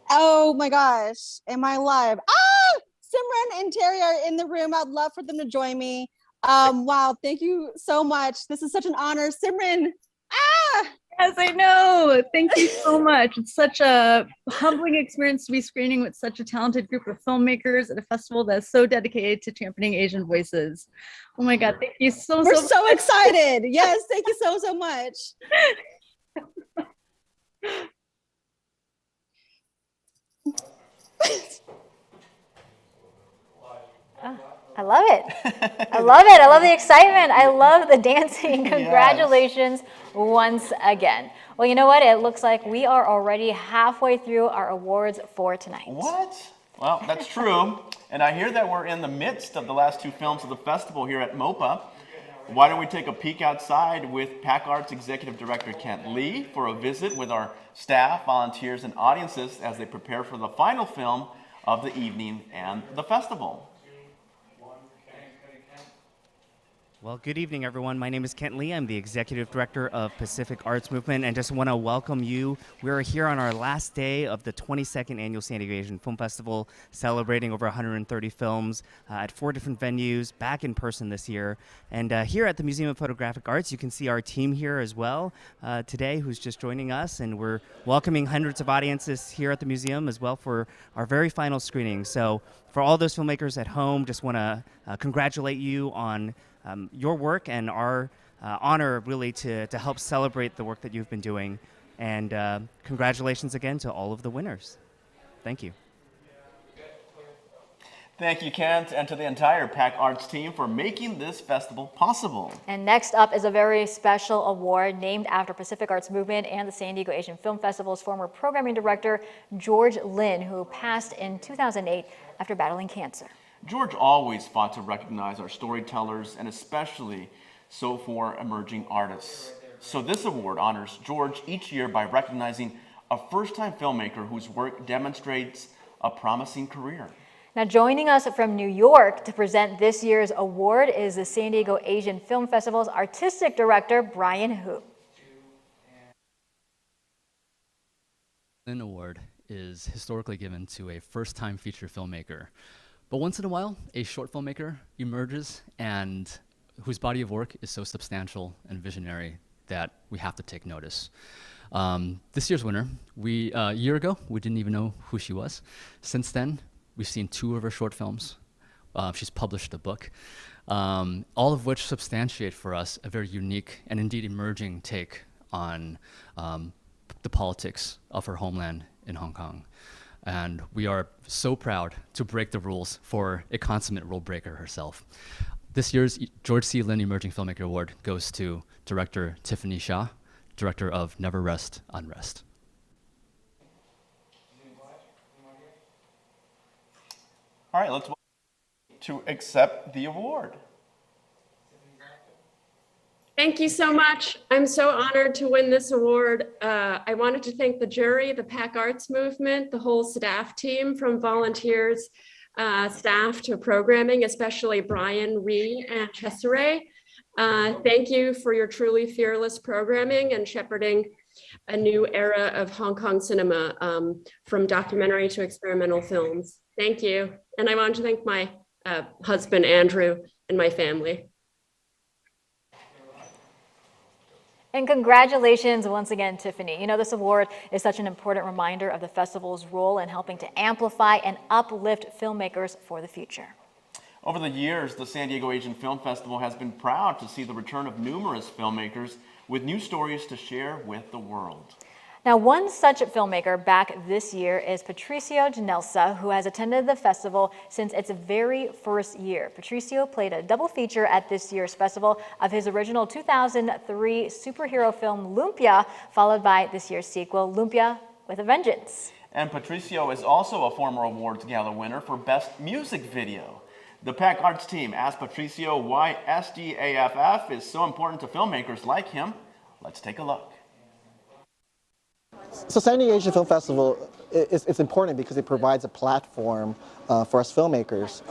Oh my gosh, am I live? Ah! Simran and Terry are in the room. I'd love for them to join me. Wow, thank you so much. This is such an honor. Simran, Yes, I know. Thank you so much. It's such a humbling experience to be screening with such a talented group of filmmakers at a festival that's so dedicated to championing Asian voices. Oh my God, thank you so, We're so so much. excited. Yes, thank you so, so much. I love it. I love it. I love the excitement. I love the dancing. Congratulations once again. Well, you know what? It looks like we are already halfway through our awards for tonight. What? Well, that's true. And I hear that we're in the midst of the last two films of the festival here at MOPA. Why don't we take a peek outside with PAC Arts Executive Director Kent Lee for a visit with our staff, volunteers, and audiences as they prepare for the final film of the evening and the festival. Well, good evening, everyone. My name is Kent Lee. I'm the Executive Director of Pacific Arts Movement, and just want to welcome you. We're here on our last day of the 22nd Annual San Diego Asian Film Festival, celebrating over 130 films at 4 different venues, back in person this year. And here at the Museum of Photographic Arts, you can see our team here as well today, who's just joining us, and we're welcoming hundreds of audiences here at the museum as well for our very final screening. So for all those filmmakers at home, just want to congratulate you on your work and our honor really to help celebrate the work that you've been doing. And congratulations again to all of the winners. Thank you. Thank you, Kent, and to the entire PAC Arts team for making this festival possible. And next up is a very special award named after Pacific Arts Movement and the San Diego Asian Film Festival's former programming director, George Lin, who passed in 2008 after battling cancer. George always fought to recognize our storytellers, and especially so for emerging artists. So this award honors George each year by recognizing a first-time filmmaker whose work demonstrates a promising career. Now, joining us from New York to present this year's award is the San Diego Asian Film Festival's artistic director, Brian Hu. An award is historically given to a first-time feature filmmaker. But once in a while, a short filmmaker emerges and whose body of work is so substantial and visionary that we have to take notice. This year's winner, a year ago, we didn't even know who she was. Since then, we've seen 2 of her short films. She's published a book, all of which substantiate for us a very unique and indeed emerging take on the politics of her homeland in Hong Kong. And we are so proud to break the rules for a consummate rule breaker herself. This year's George C. Lin Emerging Filmmaker Award goes to director Tiffany Shah, director of Never Rest, Unrest. All right, let's to accept the award. Thank you so much. I'm so honored to win this award. I wanted to thank the jury, the PAC Arts Movement, the whole SDAFF team, from volunteers, staff to programming, especially Brian, Ree, and Cesare. Thank you for your truly fearless programming and shepherding a new era of Hong Kong cinema, from documentary to experimental films. Thank you. And I want to thank my husband, Andrew, and my family. And congratulations once again, Tiffany. You know, this award is such an important reminder of the festival's role in helping to amplify and uplift filmmakers for the future. Over the years, the San Diego Asian Film Festival has been proud to see the return of numerous filmmakers with new stories to share with the world. Now, one such filmmaker back this year is Patricio Janelsa, who has attended the festival since its very first year. Patricio played a double feature at this year's festival of his original 2003 superhero film Lumpia, followed by this year's sequel, Lumpia with a Vengeance. And Patricio is also a former awards gala winner for Best Music Video. The PAC Arts team asked Patricio why SDAFF is so important to filmmakers like him. Let's take a look. So San Diego Asian Film Festival, it's important because it provides a platform for us filmmakers,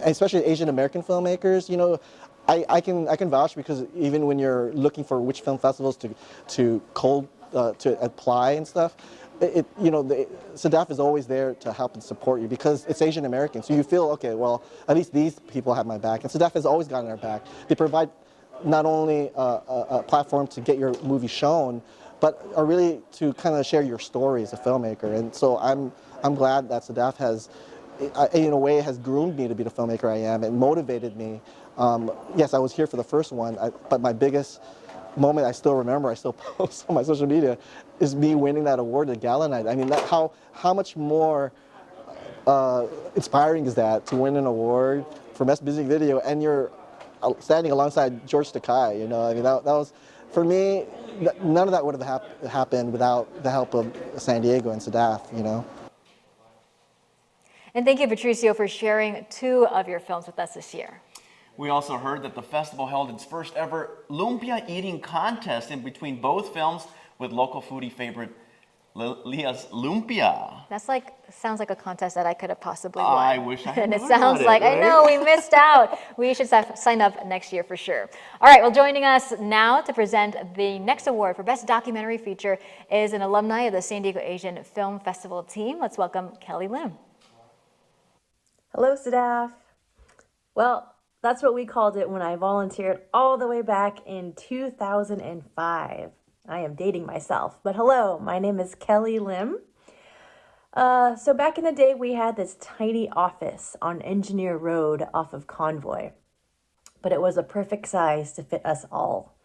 especially Asian American filmmakers. You know, I can vouch because even when you're looking for which film festivals to apply and stuff, SDAFF is always there to help and support you because it's Asian American. So you feel, okay, well, at least these people have my back, and SDAFF has always gotten our back. They provide not only a platform to get your movie shown, but are really to kind of share your story as a filmmaker. And so I'm glad that SDAFF has, in a way, has groomed me to be the filmmaker I am and motivated me. Yes, I was here for the first one, but my biggest moment I still remember, I still post on my social media, is me winning that award at Gala night. I mean, how much more inspiring is that to win an award for Best Music Video and you're standing alongside George Takei, you know? I mean, that was, for me, none of that would have happened without the help of San Diego and SDAFF, you know? And thank you, Patricio, for sharing 2 of your films with us this year. We also heard that the festival held its first ever lumpia eating contest in between both films with local foodie favorite Leah's Lumpia. That's sounds like a contest that I could have possibly won. I wish I had And it known sounds about like, right? I know, we missed out. We should sign up next year for sure. All right, well, joining us now to present the next award for Best Documentary Feature is an alumni of the San Diego Asian Film Festival team. Let's welcome Kelly Lim. Hello, SDAFF. Well, that's what we called it when I volunteered all the way back in 2005. I am dating myself, but hello, my name is Kelly Lim. So back in the day, we had this tiny office on Engineer Road off of Convoy, but it was a perfect size to fit us all.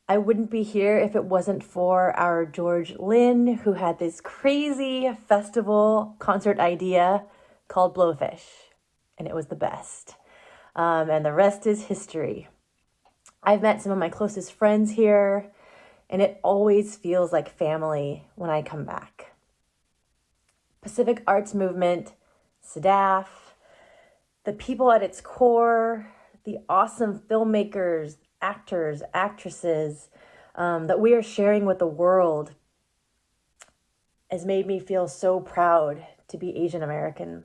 I wouldn't be here if it wasn't for our George Lin, who had this crazy festival concert idea called Blowfish, and it was the best. And the rest is history. I've met some of my closest friends here, and it always feels like family when I come back. Pacific Arts Movement, SDAFF, the people at its core, the awesome filmmakers, actors, actresses that we are sharing with the world has made me feel so proud to be Asian American.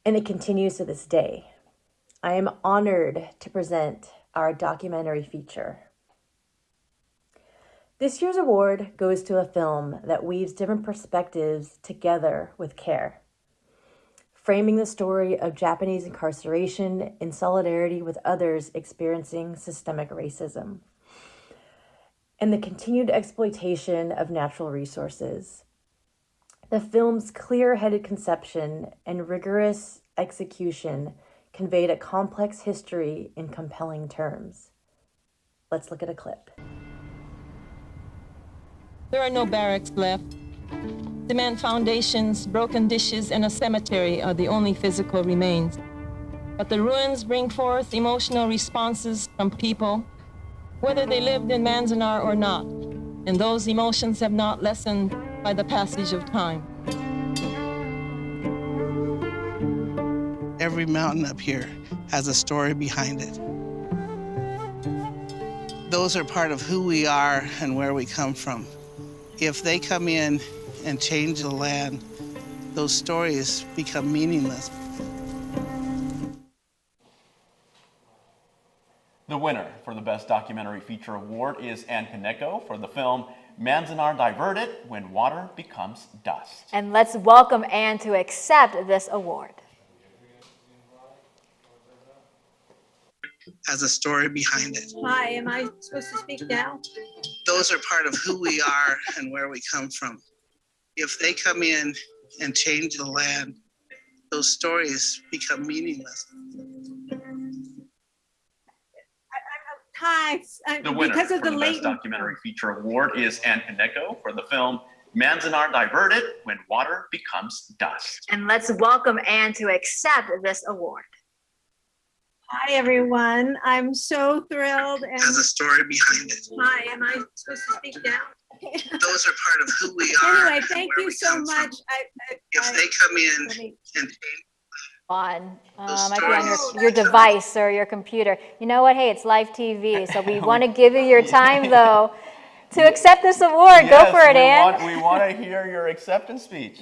And it continues to this day. I am honored to present our documentary feature. This year's award goes to a film that weaves different perspectives together with care, framing the story of Japanese incarceration in solidarity with others experiencing systemic racism, and the continued exploitation of natural resources. The film's clear-headed conception and rigorous execution conveyed a complex history in compelling terms. Let's look at a clip. There are no barracks left. Cement foundations, broken dishes, and a cemetery are the only physical remains. But the ruins bring forth emotional responses from people, whether they lived in Manzanar or not, and those emotions have not lessened by the passage of time. Every mountain up here has a story behind it. Those are part of who we are and where we come from. If they come in and change the land, those stories become meaningless. The winner for the Best Documentary Feature Award is Ann Kaneko for the film Manzanar Diverted, When Water Becomes Dust. And let's welcome Ann to accept this award. Has a story behind it. Hi, am I supposed to speak now? Those are part of who we are and where we come from. If they come in and change the land, those stories become meaningless. Hi, The winner because of for the the late. Best Documentary Feature Award is Ann Kaneko for the film Manzanar Diverted When Water Becomes Dust. And let's welcome Anne to accept this award. Hi, everyone. I'm so thrilled. And Has a story behind it. hi, am I supposed to speak now? Those are part of who we are. Anyway, thank you so much. If they come in and On might be on your device or your computer. You know what? Hey, it's live TV, so we want to give you your time though to accept this award. Go for it, Anne. We want to hear your acceptance speech.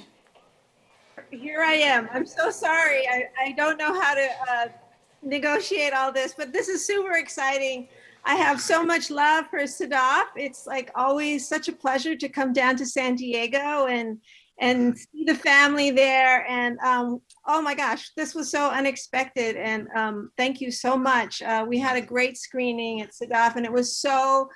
Here I am. I'm so sorry. I don't know how to negotiate all this, but this is super exciting. I have so much love for SDAFF. It's like always such a pleasure to come down to San Diego and see the family there. And oh my gosh, this was so unexpected. And thank you so much. We had a great screening at SDAFF, and it was so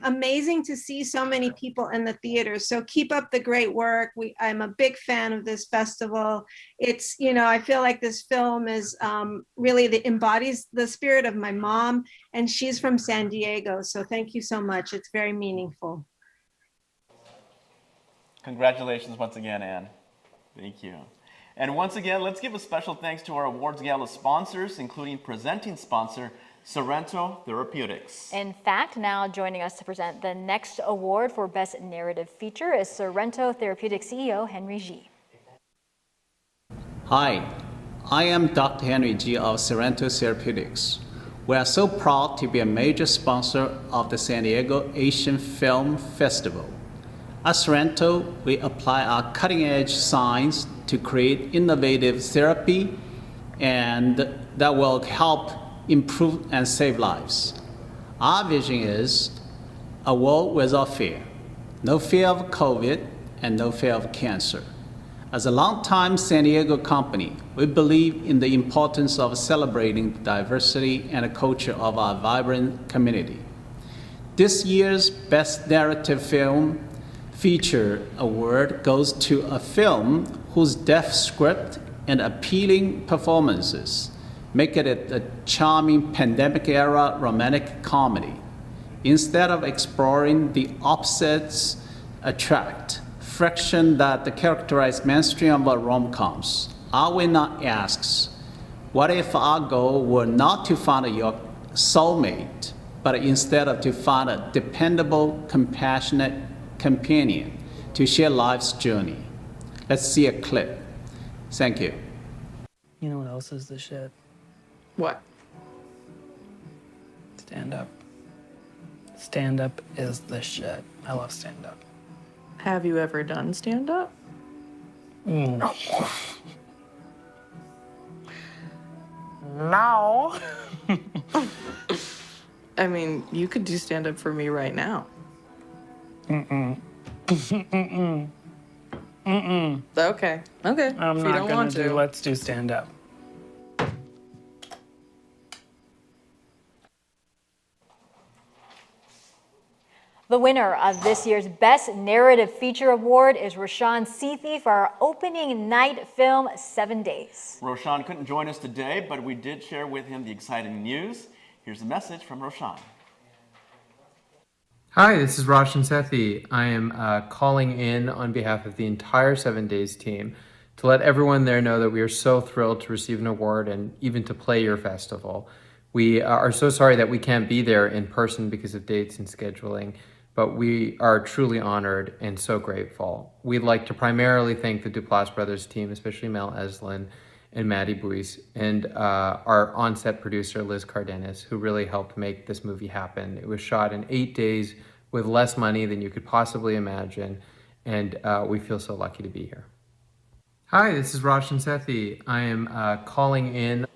amazing to see so many people in the theater. So keep up the great work. I'm a big fan of this festival. It's, you know, I feel like this film is really embodies the spirit of my mom, and she's from San Diego. So thank you so much. It's very meaningful. Congratulations once again, Anne. Thank you. And once again, let's give a special thanks to our Awards Gala sponsors, including presenting sponsor, Sorrento Therapeutics. In fact, now joining us to present the next award for Best Narrative Feature is Sorrento Therapeutics CEO Henry Ji. Hi, I am Dr. Henry Ji of Sorrento Therapeutics. We are so proud to be a major sponsor of the San Diego Asian Film Festival. At Sorrento, we apply our cutting-edge science to create innovative therapy and that will help improve and save lives. Our vision is a world without fear. No fear of COVID and no fear of cancer. As a longtime San Diego company, we believe in the importance of celebrating the diversity and the culture of our vibrant community. This year's Best Narrative Film Feature Award goes to a film whose depth script and appealing performances make it a charming pandemic-era romantic comedy. Instead of exploring the opposites attract, friction that characterize mainstream rom-coms, our winner asks, what if our goal were not to find your soulmate, but instead of to find a dependable, compassionate companion to share life's journey? Let's see a clip. Thank you. You know what else is the shit? What? Stand up. Stand up is the shit. I love stand up. Have you ever done stand-up? No. I mean, you could do stand-up for me right now. Mm-mm. Mm-mm. Mm-mm. Okay. Okay. I'm if you not don't gonna want do to. let's do stand up. The winner of this year's Best Narrative Feature Award is Roshan Sethi for our opening night film, 7 Days. Roshan couldn't join us today, but we did share with him the exciting news. Here's a message from Roshan. Hi, this is Roshan Sethi. I am calling in on behalf of the entire 7 Days team to let everyone there know that we are so thrilled to receive an award and even to play your festival. We are so sorry that we can't be there in person because of dates and scheduling, but we are truly honored and so grateful. We'd like to primarily thank the Duplass Brothers team, especially Mel Eslin and Maddie Buis, and our on-set producer, Liz Cardenas, who really helped make this movie happen. It was shot in 8 days with less money than you could possibly imagine, and we feel so lucky to be here. Hi, this is Roshan Sethi. I am calling in.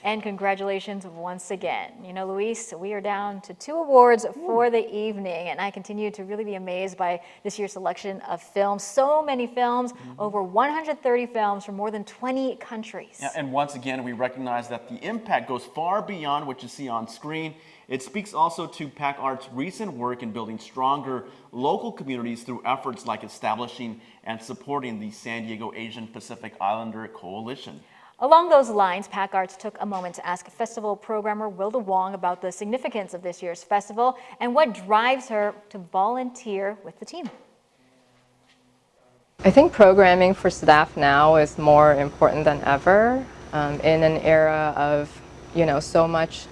And congratulations once again. You know, Luis, we are down to 2 awards for the evening, and I continue to really be amazed by this year's selection of films. So many films, over 130 films from more than 20 countries. Yeah, and once again, we recognize that the impact goes far beyond what you see on screen. It speaks also to PacArt's recent work in building stronger local communities through efforts like establishing and supporting the San Diego Asian Pacific Islander Coalition. Along those lines, PacArts took a moment to ask festival programmer Wilda Wong about the significance of this year's festival and what drives her to volunteer with the team. I think programming for SDAFF now is more important than ever in an era of, so much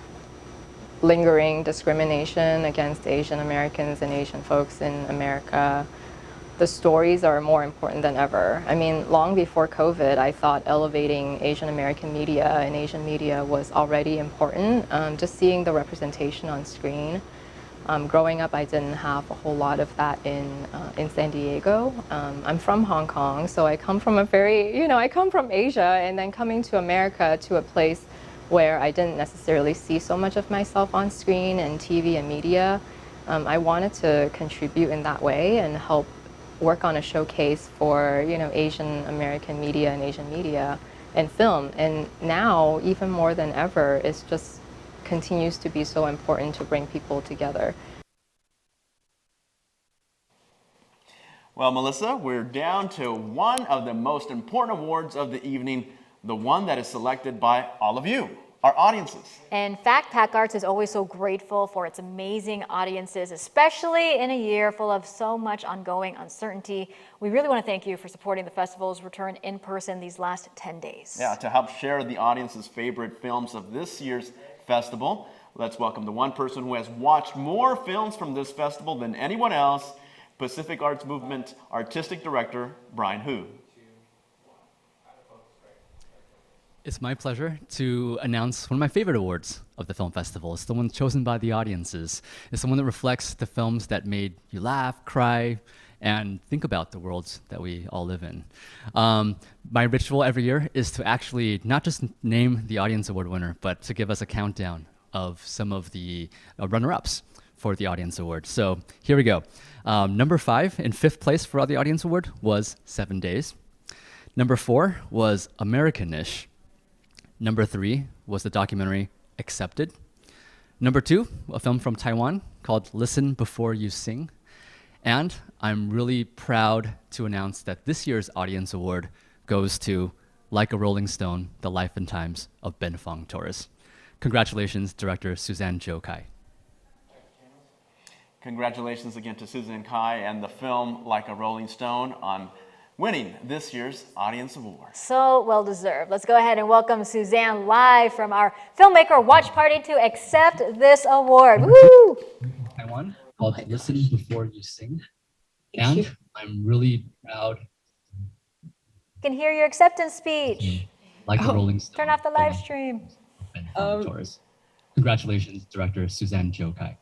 lingering discrimination against Asian Americans and Asian folks in America. The stories are more important than ever. I mean, long before COVID, I thought elevating Asian American media and Asian media was already important. Just seeing the representation on screen. Growing up, I didn't have a whole lot of that in San Diego. I'm from Hong Kong, so I come from I come from Asia, and then coming to America, to a place where I didn't necessarily see so much of myself on screen and TV and media. I wanted to contribute in that way and help work on a showcase for Asian American media and Asian media and film. And now, even more than ever, it just continues to be so important to bring people together. Well, Melissa, we're down to one of the most important awards of the evening, the one that is selected by all of you, our audiences. In fact, PacArts is always so grateful for its amazing audiences, especially in a year full of so much ongoing uncertainty. We really want to thank you for supporting the festival's return in person these last 10 days. Yeah, to help share the audience's favorite films of this year's festival, let's welcome the one person who has watched more films from this festival than anyone else, Pacific Arts Movement Artistic Director, Brian Hu. It's my pleasure to announce one of my favorite awards of the film festival. It's the one chosen by the audiences. It's the one that reflects the films that made you laugh, cry, and think about the worlds that we all live in. My ritual every year is to actually not just name the audience award winner, but to give us a countdown of some of the runner-ups for the audience award. So here we go. Number 5 in 5th place for the audience award was 7 Days. Number 4 was American-ish. Number 3 was the documentary Accepted. Number 2, a film from Taiwan called Listen Before You Sing. And I'm really proud to announce that this year's audience award goes to Like a Rolling Stone, The Life and Times of Ben Fong Torres. Congratulations, director Suzanne Jo Kai. Congratulations again to Suzanne Kai and the film Like a Rolling Stone on winning this year's Audience Award. So well deserved. Let's go ahead and welcome Suzanne live from our filmmaker watch party to accept this award. Woo! Taiwan called Listen Before You Sing. And I'm really proud. Can hear your acceptance speech. Like a Rolling Stone. Turn off the live stream. Congratulations, director Suzanne Jo Kai.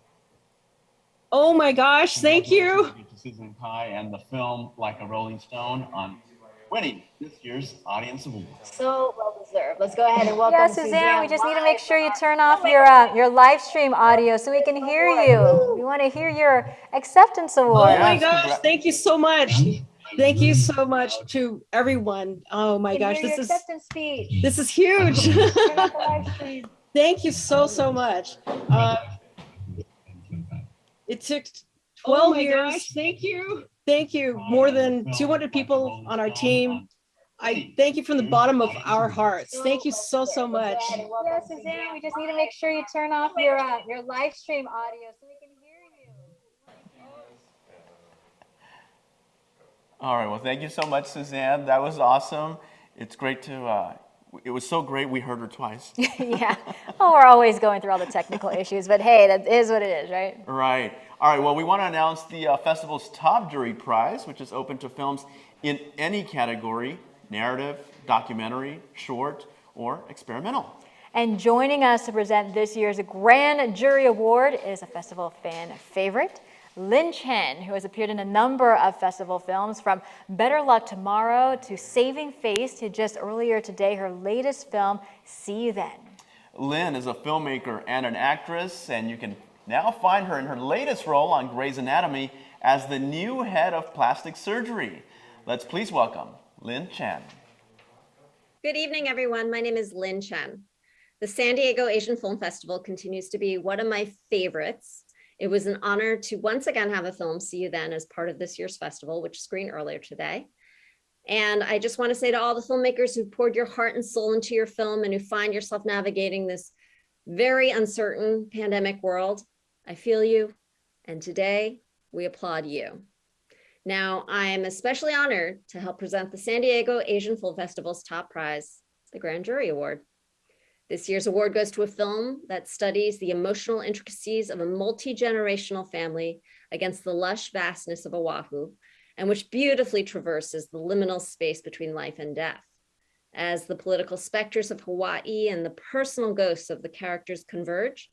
Oh my gosh, thank you. To Suzanne Kai and the film Like a Rolling Stone on winning this year's Audience Award. So well deserved. Let's go ahead and welcome Suzanne. We just need to make sure you turn off your live stream audio so we can hear you. We want to hear your acceptance award. Oh my gosh, thank you so much. Thank you so much to everyone. Oh my gosh, this is acceptance speech. This is huge. Turn off the live stream. Thank you so much. It took 12 years. Gosh, thank you. Thank you. More than 200 people on our team. I thank you from the bottom of our hearts. Thank you so much. Yeah, Suzanne, we just need to make sure you turn off your live stream audio so we can hear you. All right, well, thank you so much, Suzanne. That was awesome. It's great to, it was so great we heard her twice. Yeah. Oh, we're always going through all the technical issues, but hey, that is what it is, right? Right. All right, well, we want to announce the festival's top jury prize, which is open to films in any category: narrative, documentary, short, or experimental. And joining us to present this year's Grand Jury Award is a festival fan favorite, Lin Chen, who has appeared in a number of festival films, from Better Luck Tomorrow to Saving Face to just earlier today, her latest film, See You Then. Lynn is a filmmaker and an actress, and you can now find her in her latest role on Grey's Anatomy as the new head of plastic surgery. Let's please welcome Lynn Chen. Good evening, everyone. My name is Lynn Chen. The San Diego Asian Film Festival continues to be one of my favorites. It was an honor to once again have a film, See You Then, as part of this year's festival, which screened earlier today. And I just want to say to all the filmmakers who poured your heart and soul into your film and who find yourself navigating this very uncertain pandemic world, I feel you. And today we applaud you. Now, I am especially honored to help present the San Diego Asian Film Festival's top prize, the Grand Jury Award. This year's award goes to a film that studies the emotional intricacies of a multi-generational family against the lush vastness of Oahu, and which beautifully traverses the liminal space between life and death. As the political specters of Hawaii and the personal ghosts of the characters converge,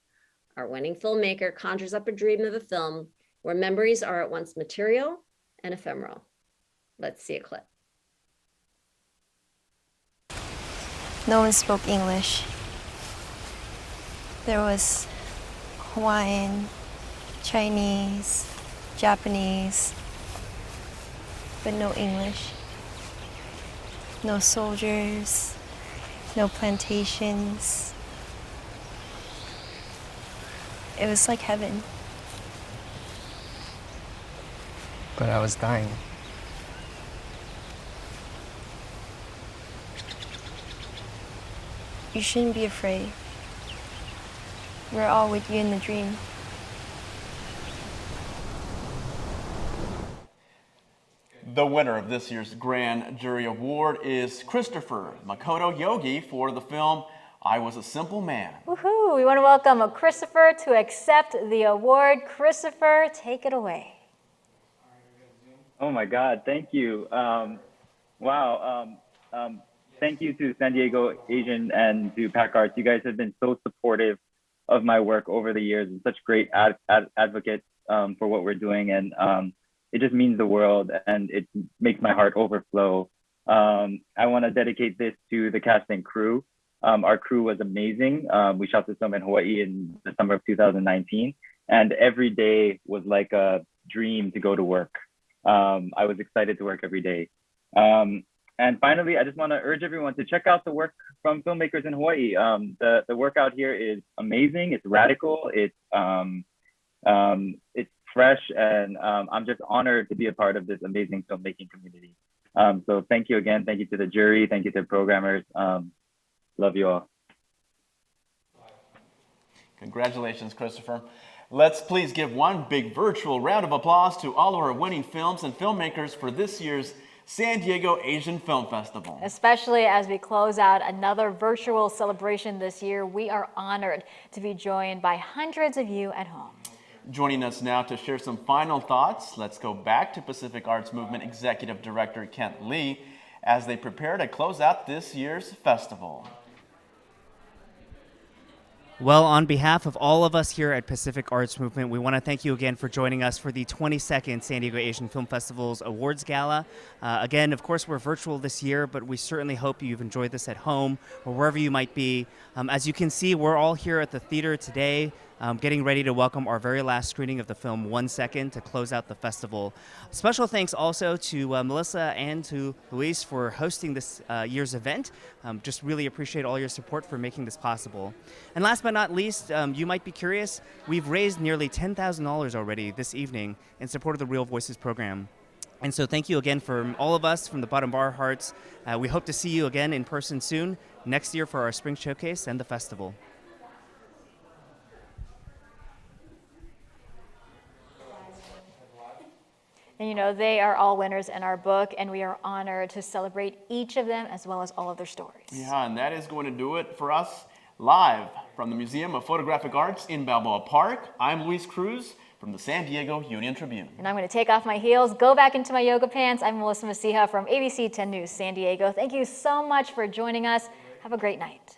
our winning filmmaker conjures up a dream of a film where memories are at once material and ephemeral. Let's see a clip. No one spoke English. There was Hawaiian, Chinese, Japanese, but no English. No soldiers, no plantations. It was like heaven. But I was dying. You shouldn't be afraid. We're all with you in the dream. The winner of this year's Grand Jury Award is Christopher Makoto Yogi for the film I Was a Simple Man. Woohoo! We want to welcome Christopher to accept the award. Christopher, take it away. Oh my God, thank you. Thank you to San Diego Asian and to PAC Arts. You guys have been so supportive of my work over the years and such great advocates for what we're doing. And it just means the world and it makes my heart overflow. I want to dedicate this to the cast and crew. Our crew was amazing. We shot this film in Hawaii in the summer of 2019, and every day was like a dream to go to work. I was excited to work every day. And finally, I just want to urge everyone to check out the work from filmmakers in Hawaii. The work out here is amazing. It's radical. It's fresh, and I'm just honored to be a part of this amazing filmmaking community. So thank you again. Thank you to the jury. Thank you to the programmers. Love you all. Congratulations, Christopher. Let's please give one big virtual round of applause to all of our winning films and filmmakers for this year's San Diego Asian Film Festival. Especially as we close out another virtual celebration this year, we are honored to be joined by hundreds of you at home. Joining us now to share some final thoughts, let's go back to Pacific Arts Movement Executive Director Kent Lee as they prepare to close out this year's festival. Well, on behalf of all of us here at Pacific Arts Movement, we want to thank you again for joining us for the 22nd San Diego Asian Film Festival's Awards Gala. Again, of course, we're virtual this year, but we certainly hope you've enjoyed this at home or wherever you might be. As you can see, we're all here at the theater today, getting ready to welcome our very last screening of the film 1 Second to close out the festival. Special thanks also to Melissa and to Luis for hosting this year's event. Just really appreciate all your support for making this possible. And last but not least, you might be curious, we've raised nearly $10,000 already this evening in support of the Real Voices program. And so thank you again from all of us, from the bottom of our hearts. We hope to see you again in person soon, next year for our spring showcase and the festival. And you know, they are all winners in our book, and we are honored to celebrate each of them as well as all of their stories. Yeah, and that is going to do it for us live from the Museum of Photographic Arts in Balboa Park. I'm Luis Cruz from the San Diego Union Tribune. And I'm going to take off my heels, go back into my yoga pants. I'm Melissa Masiha from ABC 10 News San Diego. Thank you so much for joining us. Have a great night.